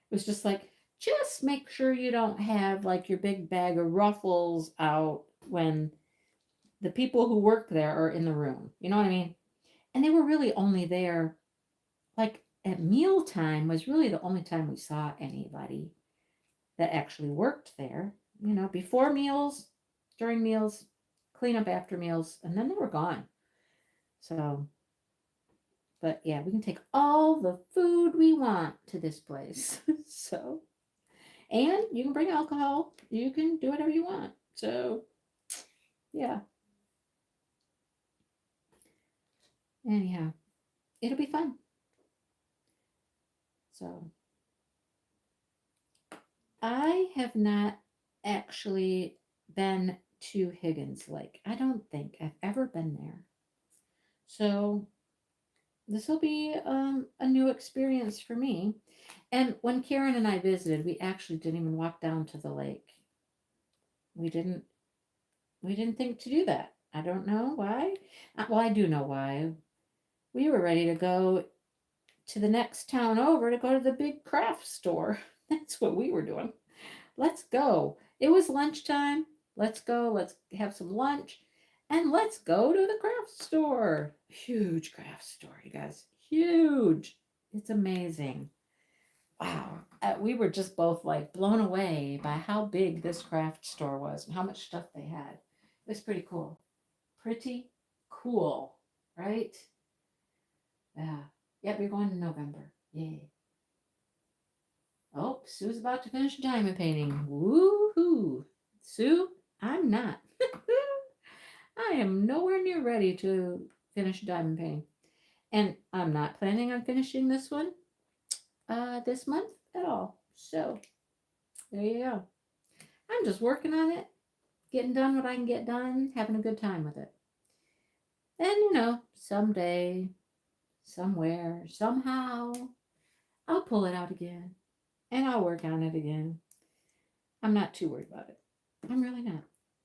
A: it was just like, just make sure you don't have like your big bag of Ruffles out when the people who work there are in the room. You know what I mean? And they were really only there, like at mealtime was really the only time we saw anybody that actually worked there. Before meals, during meals, clean up after meals, and then they were gone. So, but yeah, we can take all the food we want to this place. So, and you can bring alcohol. You can do whatever you want. So, yeah. Anyhow, it'll be fun. So, I have not actually been to Higgins Lake. I don't think I've ever been there. So this will be a new experience for me. And when Karen and I visited, we actually didn't even walk down to the lake. We didn't. We didn't think to do that. I don't know why. Well, I do know why. We were ready to go to the next town over to go to the big craft store. That's what we were doing. Let's go. It was lunchtime. Let's go. Let's have some lunch. And let's go to the craft store. Huge craft store, you guys. Huge. It's amazing. Wow. We were just both like blown away by how big this craft store was and how much stuff they had. It was pretty cool. Pretty cool, right? Yeah. Yep, we're going in November. Yay. Oh, Sue's about to finish diamond painting. Woohoo! Sue, I'm not. I am nowhere near ready to finish diamond painting. And I'm not planning on finishing this one this month at all. So there you go. I'm just working on it, getting done what I can get done, having a good time with it. And someday, somewhere, somehow, I'll pull it out again and I'll work on it again. I'm not too worried about it. I'm really not.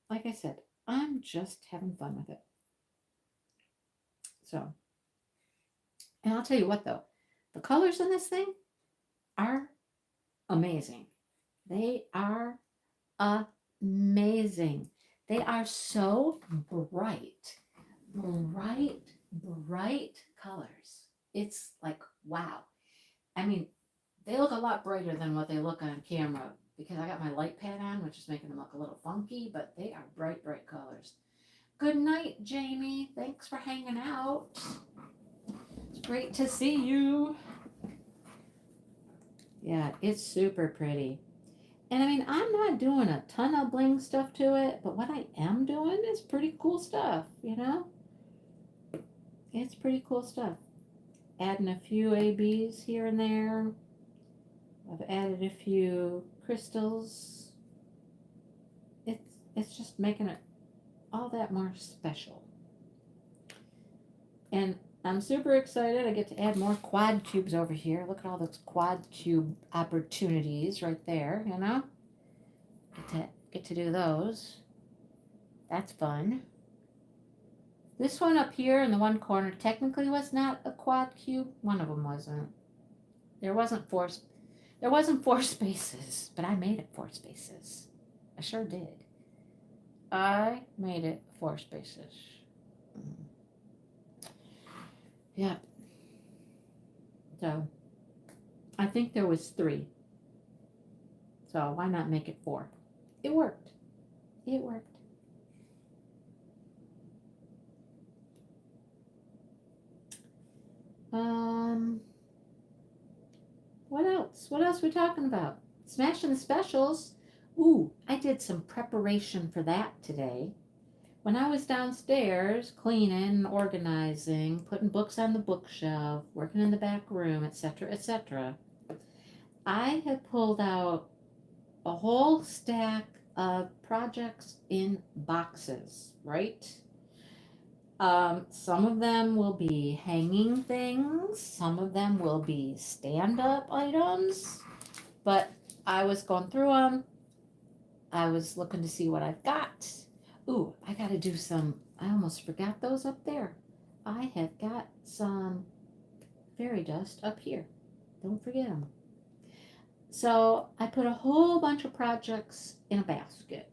A: Like I said, I'm just having fun with it. So, and I'll tell you what though, the colors in this thing are amazing. They are amazing. They are so bright, bright, bright colors. It's like, wow. I mean, they look a lot brighter than what they look on camera because I got my light pad on, which is making them look a little funky, but they are bright, bright colors. Good night, Jamie. Thanks for hanging out. It's great to see you. Yeah, it's super pretty. And I mean, I'm not doing a ton of bling stuff to it, but what I am doing is pretty cool stuff. It's pretty cool stuff. Adding a few ABs here and there. I've added a few crystals. It's just making it all that more special. And I'm super excited. I get to add more quad cubes over here. Look at all those quad cube opportunities right there. Get to do those. That's fun. This one up here in the one corner technically was not a quad cube. One of them wasn't. There wasn't four. There wasn't four spaces, but I made it four spaces. I sure did. I made it four spaces. Yeah. So I think there was three. So why not make it four? It worked. It worked. What else? What else are we talking about? Smashing the specials. Ooh, I did some preparation for that today. When I was downstairs cleaning, organizing, putting books on the bookshelf, working in the back room, etc., etc., I had pulled out a whole stack of projects in boxes, right? Some of them will be hanging things, some of them will be stand up items, but I was going through them. I was looking to see what I've got. Ooh, I got to do some. I almost forgot those up there. I have got some fairy dust up here. Don't forget them. So I put a whole bunch of projects in a basket.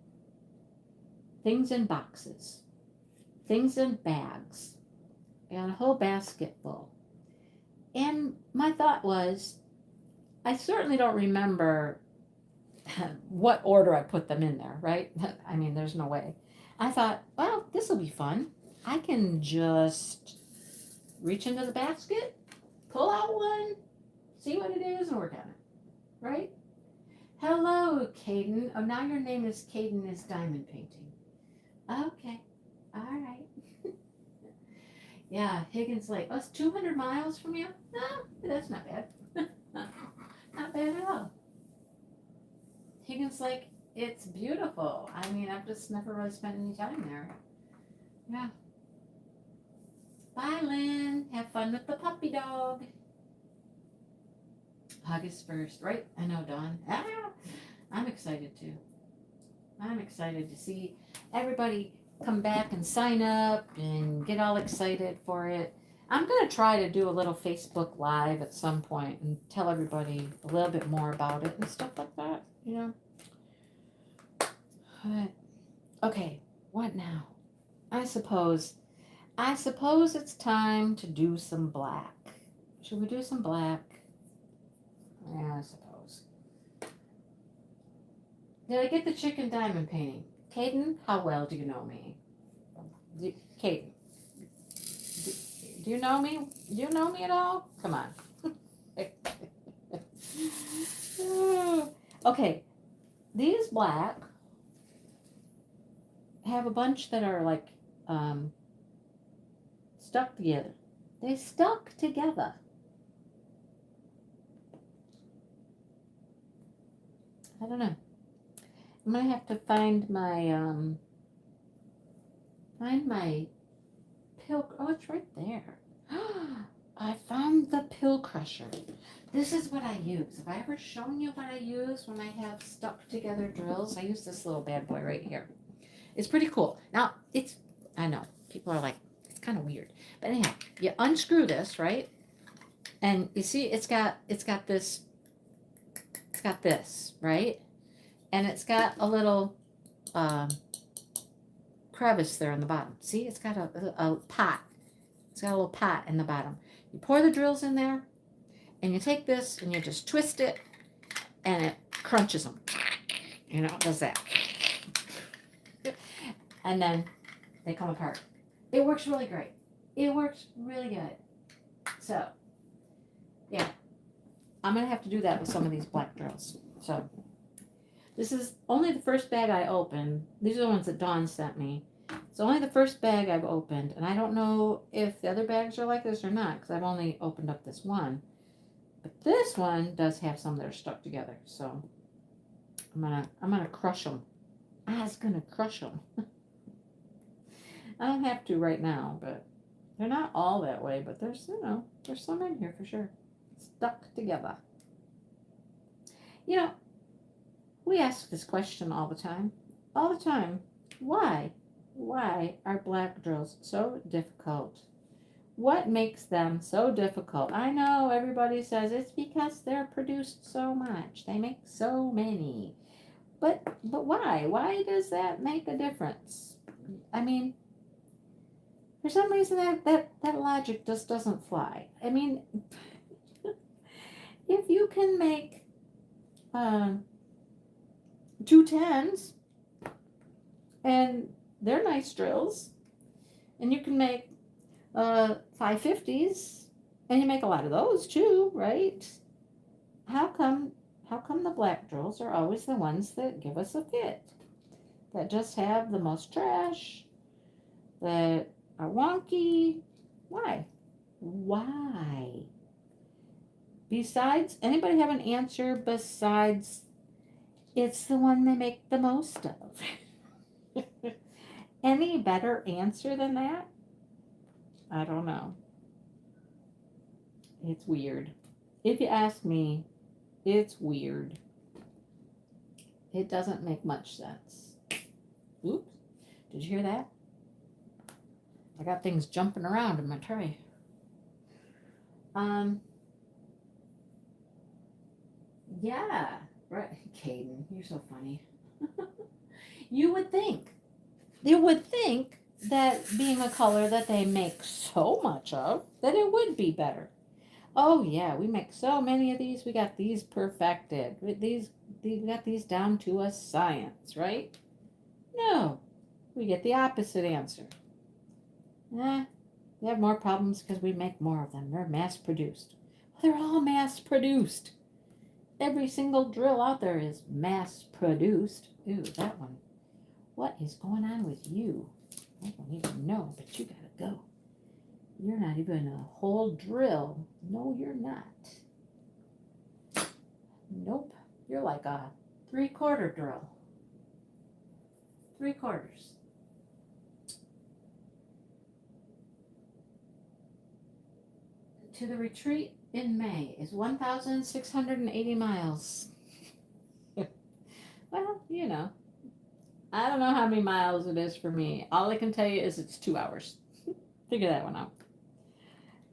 A: Things in boxes. Things in bags. I got a whole basket full. And my thought was, I certainly don't remember what order I put them in there, right? I mean, there's no way. I thought, well, this will be fun. I can just reach into the basket, pull out one, see what it is, and work on it, right? Hello, Caden. Oh, now your name is Caden is Diamond Painting. Okay, all right. Yeah, Higgins Lake. Oh, it's 200 miles from you? No, that's not bad. Not bad at all. Higgins Lake, it's beautiful. I mean, I've just never really spent any time there. Yeah. Bye, Lynn. Have fun with the puppy dog. August 1st, right? I know, Dawn. I'm excited too. I'm excited to see everybody come back and sign up and get all excited for it. I'm going to try to do a little Facebook Live at some point and tell everybody a little bit more about it and stuff like that, you know. But, okay, what now? I suppose it's time to do some black. Should we do some black? Yeah, I suppose. Did I get the chicken diamond painting? Caden, how well do you know me? Caden, do you know me? Do you know me at all? Come on. Okay, these black have a bunch that are like stuck together. They stuck together. I don't know. I'm gonna have to find my pill. Oh, it's right there. I found the pill crusher. This is what I use. Have I ever shown you what I use when I have stuck together drills? I use this little bad boy right here. It's pretty cool. Now, I know, people are like, it's kind of weird. But anyhow, you unscrew this, right? And you see it's got this, right? And it's got a little crevice there on the bottom. See, it's got a pot. It's got a little pot in the bottom. You pour the drills in there, and you take this and you just twist it, and it crunches them. You know, it does that. And then they come apart. It works really great. It works really good. So, yeah. I'm going to have to do that with some of these black drills. So, this is only the first bag I opened. These are the ones that Dawn sent me. It's only the first bag I've opened, and I don't know if the other bags are like this or not, because I've only opened up this one. But this one does have some that are stuck together, so I'm gonna crush them. I was gonna crush them. I don't have to right now, but they're not all that way. But there's some in here for sure, stuck together. You know, we ask this question all the time. Why? Why are black drills so difficult? What makes them so difficult? I know everybody says it's because they're produced so much. They make so many. But why? Why does that make a difference? I mean, for some reason that logic just doesn't fly. I mean, if you can make 210s and they're nice drills, and you can make 550s, and you make a lot of those too, right? How come the black drills are always the ones that give us a fit, that just have the most trash, that are wonky? Why? Besides, anybody have an answer besides it's the one they make the most of? Any better answer than that? I don't know. It's weird. If you ask me, it's weird. It doesn't make much sense. Oops. Did you hear that? I got things jumping around in my tray. Yeah. Right. Caden, you're so funny. You would think that being a color that they make so much of, that it would be better. Oh yeah, we make so many of these. We got these perfected. We got these down to a science, right? No, we get the opposite answer. We have more problems because we make more of them. They're mass produced. Well, they're all mass produced. Every single drill out there is mass produced. Ooh, that one. What is going on with you? I don't even know, but you gotta go. You're not even a whole drill. No, you're not. Nope. You're like a 3/4 drill. 3/4. to the retreat in May is 1,680 miles. Well, you know, I don't know how many miles it is for me. All I can tell you is it's 2 hours. Figure that one out.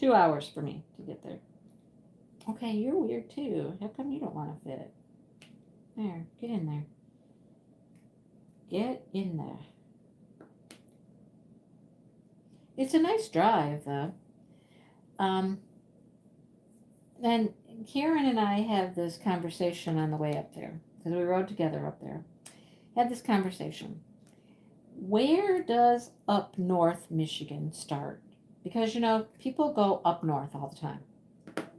A: 2 hours for me to get there. Okay, you're weird too. How come you don't want to fit? There, get in there. Get in there. It's a nice drive, though. And Karen and I had this conversation on the way up there because we rode together up there. Had this conversation. Where does up north Michigan start? Because, you know, people go up north all the time.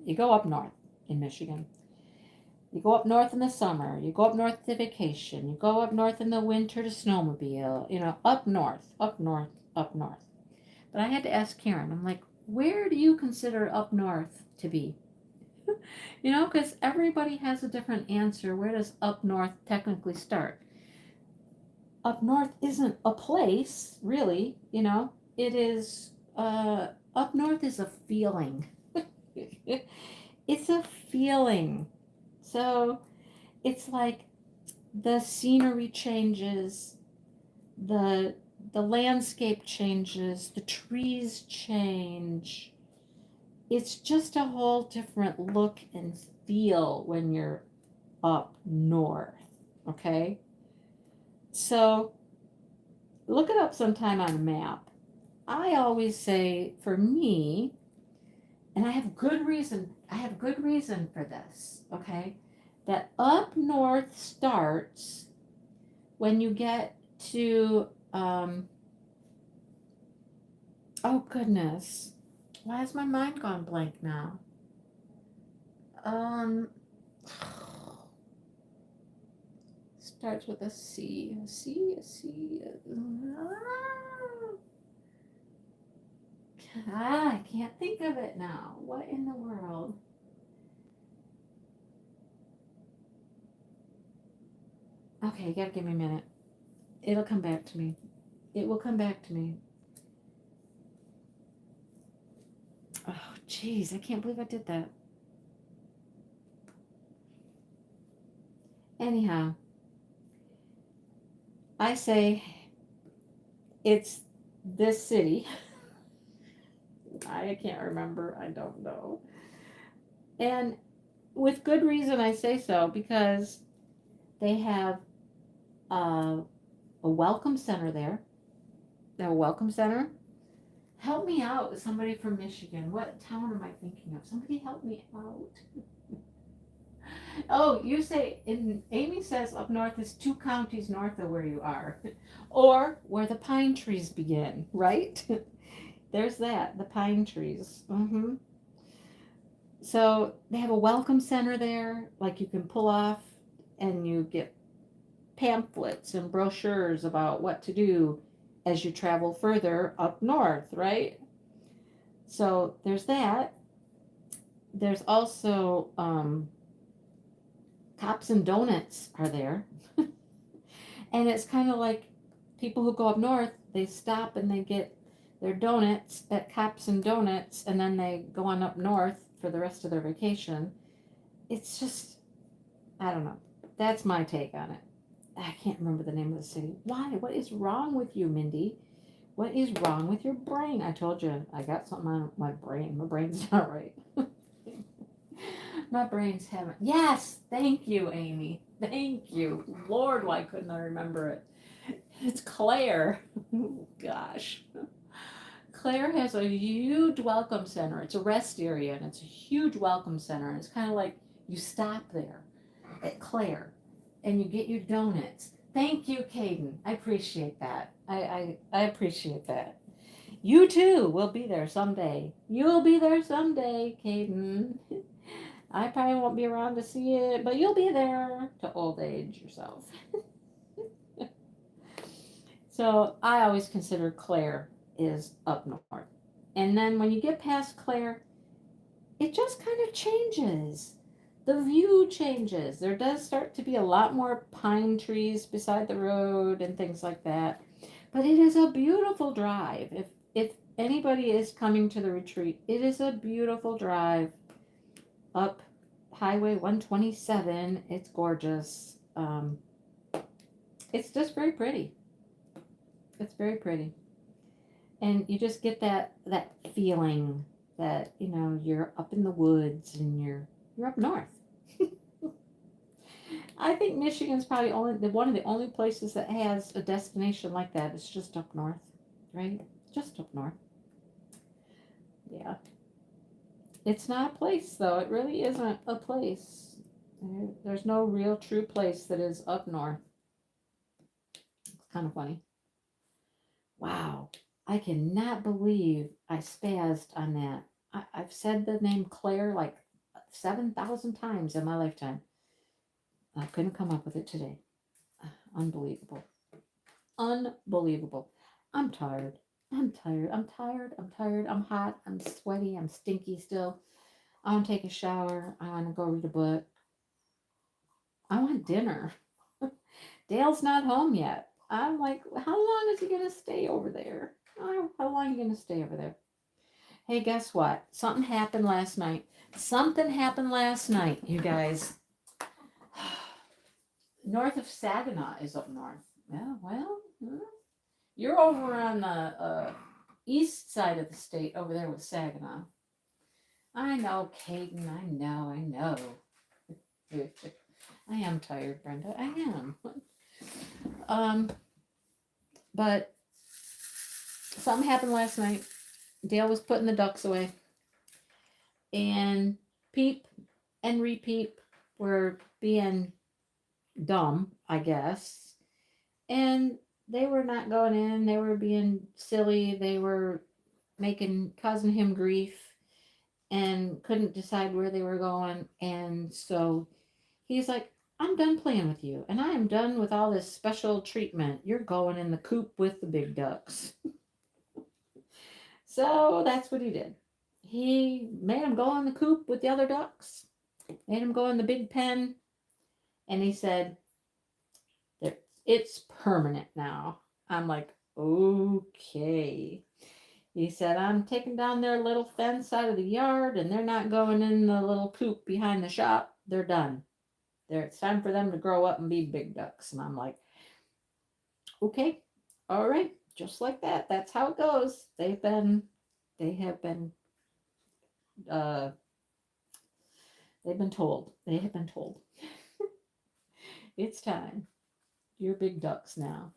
A: You go up north in Michigan. You go up north in the summer. You go up north to vacation. You go up north in the winter to snowmobile. You know, up north, up north, up north. But I had to ask Karen, I'm like, where do you consider up north to be? You know, because everybody has a different answer. Where does up north technically start? Up north isn't a place, really. You know, it is, up north is a feeling. It's a feeling. So it's like the scenery changes, the landscape changes, the trees change. It's just a whole different look and feel when you're up north, okay? So look it up sometime on a map. I always say, for me, and I have good reason for this, okay? That up north starts when you get to, oh goodness, why has my mind gone blank now? Starts with a C. I can't think of it now. What in the world? Okay, you gotta give me a minute. It'll come back to me. It will come back to me. Oh, jeez, I can't believe I did that. Anyhow, I say it's this city. I can't remember. I don't know. And with good reason I say so, because they have a welcome center there. They have a welcome center. Help me out, somebody from Michigan. What town am I thinking of? Somebody help me out. Oh, you say, Amy says up north is 2 counties north of where you are. Or where the pine trees begin, right? There's that, the pine trees. Mm-hmm. So they have a welcome center there, like you can pull off and you get pamphlets and brochures about what to do as you travel further up north, right? So there's that. There's also Cops and Donuts are there. And it's kind of like people who go up north, they stop and they get their donuts at Cops and Donuts, and then they go on up north for the rest of their vacation. It's just, I don't know. That's my take on it. I can't remember the name of the city. Why? What is wrong with you, Mindy? What is wrong with your brain? I told you, I got something on my brain. My brain's not right. My brain's having. Yes, thank you, Amy. Thank you. Lord, why couldn't I remember it? It's Claire. Oh, gosh. Claire has a huge welcome center. It's a rest area, and it's a huge welcome center. And it's kind of like you stop there at Claire, and you get your donuts. Thank you, Caden. I appreciate that. I appreciate that. You too will be there someday. You'll be there someday, Caden. I probably won't be around to see it, but you'll be there to old age yourself. So I always consider Claire is up north. And then when you get past Claire, it just kind of changes. The view changes. There does start to be a lot more pine trees beside the road and things like that. But it is a beautiful drive. If anybody is coming to the retreat, it is a beautiful drive up Highway 127. It's gorgeous. It's just very pretty. It's very pretty. And you just get that feeling that, you're up in the woods and you're up north. I think Michigan's probably one of the only places that has a destination like that. It's just up north, right? Just up north. Yeah. It's not a place, though. It really isn't a place. There's no real true place that is up north. It's kind of funny. Wow. I cannot believe I spazzed on that. I've said the name Claire like 7,000 times in my lifetime. I couldn't come up with it today. Unbelievable. Unbelievable. I'm tired. I'm tired. I'm tired. I'm tired. I'm hot. I'm sweaty. I'm stinky still. I want to take a shower. I want to go read a book. I want dinner. Dale's not home yet. I'm like, how long is he going to stay over there? How long are you going to stay over there? Hey, guess what? Something happened last night. Something happened last night, you guys. North of Saginaw is up north. Yeah, well, you're over on the east side of the state over there with Saginaw. I know, Caden. I know. I am tired, Brenda. I am. But something happened last night. Dale was putting the ducks away, and Peep and Repeep were being dumb, I guess, and they were not going in. They were being silly. They were causing him grief, and couldn't decide where they were going. And so he's like, I'm done playing with you, and I am done with all this special treatment. You're going in the coop with the big ducks. So that's what he did. He made him go in the coop with the other ducks, made him go in the big pen, and he said, it's permanent now. I'm like, okay. He said, I'm taking down their little fence out of the yard, and they're not going in the little coop behind the shop. They're done. It's time for them to grow up and be big ducks. And I'm like, okay, all right, just like that. That's how it goes. They have been, uh, they've been told. They have been told. It's time. You're big ducks now.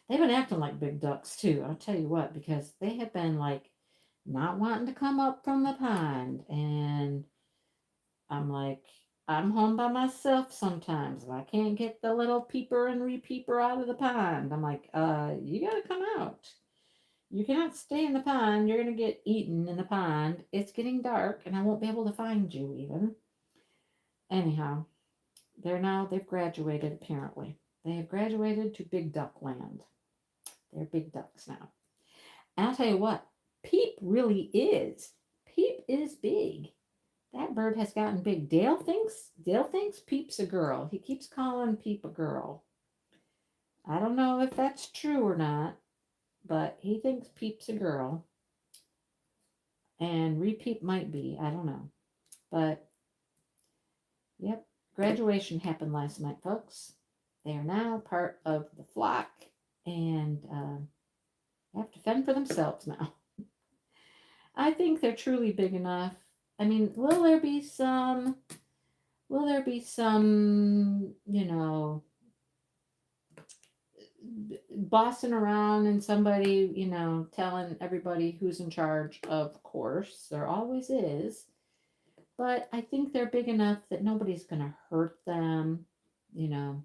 A: They've been acting like big ducks too. I'll tell you what, because they have been like not wanting to come up from the pond, and I'm like, I'm home by myself sometimes. If I can't get the little peeper and repeeper out of the pond, I'm like, you gotta come out. You cannot stay in the pond. You're gonna get eaten in the pond. It's getting dark, and I won't be able to find you even. Anyhow, they've graduated apparently. They have graduated to Big Duck Land. They're big ducks now. And I'll tell you what, Peep really is. Peep is big. That bird has gotten big. Dale thinks Peep's a girl. He keeps calling Peep a girl. I don't know if that's true or not, but he thinks Peep's a girl. And Repeat might be. I don't know. But yep, graduation happened last night, folks. They are now part of the flock, and have to fend for themselves now. I think they're truly big enough. I mean, will there be some, bossing around and somebody, telling everybody who's in charge? Of course, there always is. But I think they're big enough that nobody's going to hurt them, you know.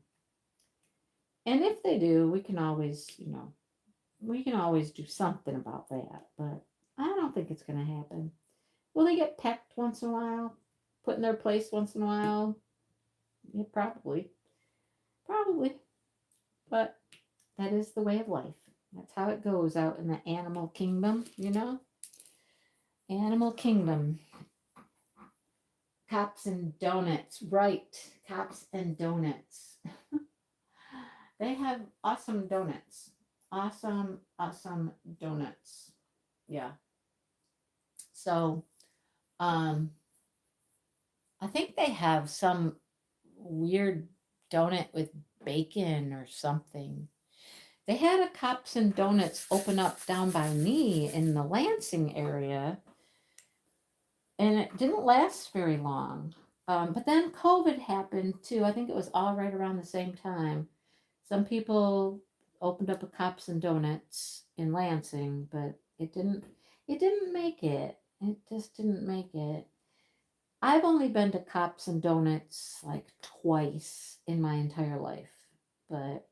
A: And if they do, we can always do something about that. But I don't think it's going to happen. Will they get pecked once in a while? Put in their place once in a while? Yeah, probably. Probably. But that is the way of life. That's how it goes out in the animal kingdom, Animal kingdom. Cops and donuts. Right. Cops and donuts. They have awesome donuts. Awesome, awesome donuts. Yeah. So, um, I think they have some weird donut with bacon or something. They had a Cups and Donuts open up down by me in the Lansing area, and it didn't last very long. But then COVID happened too. I think it was all right around the same time. Some people opened up a Cups and Donuts in Lansing, but it didn't make it. It just didn't make it. I've only been to Cups and Donuts like twice in my entire life, but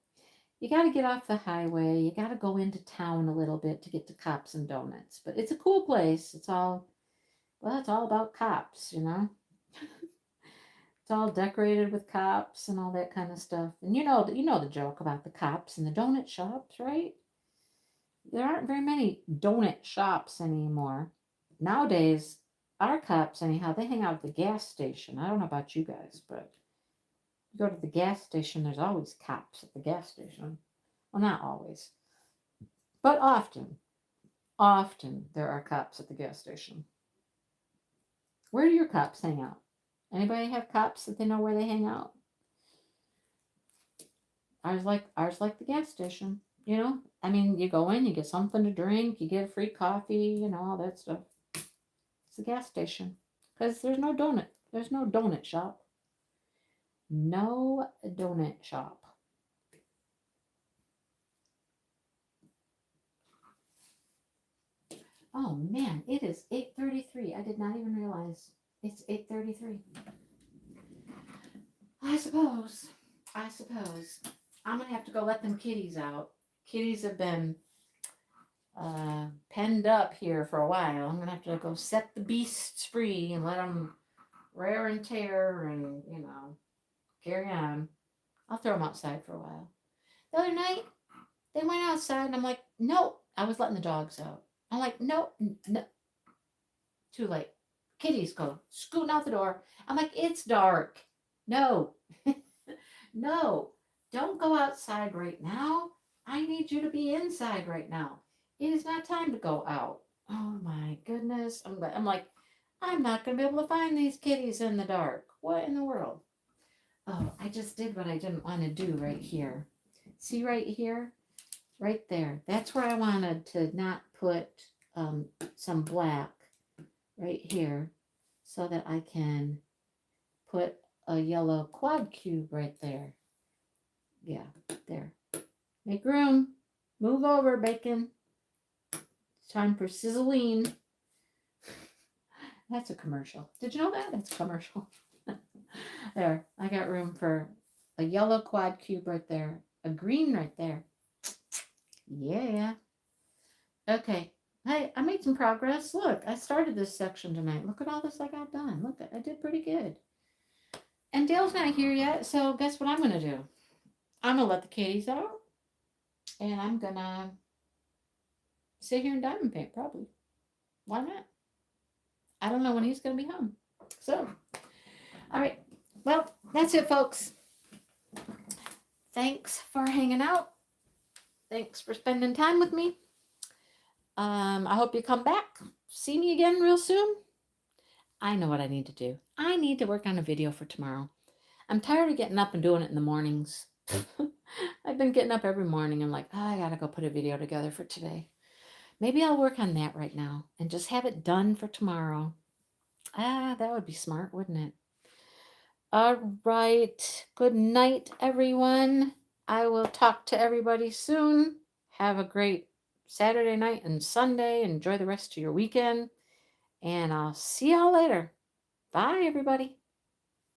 A: you got to get off the highway. You got to go into town a little bit to get to Cops and Donuts. But it's a cool place. It's all about cops, you know? It's all decorated with cops and all that kind of stuff. And you know the joke about the cops and the donut shops, right? There aren't very many donut shops anymore. Nowadays, our cops, anyhow, they hang out at the gas station. I don't know about you guys, but you go to the gas station, there's always cops at the gas station. Well, not always, but often. Often there are cops at the gas station. Where do your cops hang out? Anybody have cops that they know where they hang out? Ours like the gas station. You know, I mean, you go in, you get something to drink, you get a free coffee, all that stuff. It's the gas station because There's no donut shop. No donut shop. Oh man, it is 8:33. I did not even realize it's 8:33. I suppose. I suppose. I'm gonna have to go let them kitties out. Kitties have been penned up here for a while. I'm gonna have to go set the beasts free and let them rear and tear and carry on. I'll throw them outside for a while. The other night they went outside and I'm like, no. I was letting the dogs out. I'm like, no, no, too late. Kitties go scooting out the door. I'm like, it's dark. No, no, don't go outside right now. I need you to be inside right now. It is not time to go out. Oh my goodness. I'm like, I'm not going to be able to find these kitties in the dark. What in the world? Oh, I just did what I didn't want to do right here. See right here? Right there. That's where I wanted to not put some black right here so that I can put a yellow quad cube right there. Yeah, there. Make room. Move over, bacon. It's time for sizzling. That's a commercial. Did you know that? That's a commercial. There. I got room for a yellow quad cube right there. A green right there. Yeah. Okay. Hey, I made some progress. Look, I started this section tonight. Look at all this I got done. Look, I did pretty good. And Dale's not here yet, so guess what I'm going to do? I'm going to let the kitties out, and I'm going to sit here and diamond paint, probably. Why not? I don't know when he's going to be home. So, all right. Well, that's it, folks. Thanks for hanging out. Thanks for spending time with me. I hope you come back. See me again real soon. I know what I need to do. I need to work on a video for tomorrow. I'm tired of getting up and doing it in the mornings. I've been getting up every morning. I'm like, oh, I gotta go put a video together for today. Maybe I'll work on that right now and just have it done for tomorrow. That would be smart, wouldn't it? All right. Good night, everyone. I will talk to everybody soon. Have a great Saturday night and Sunday. Enjoy the rest of your weekend. And I'll see y'all later. Bye, everybody.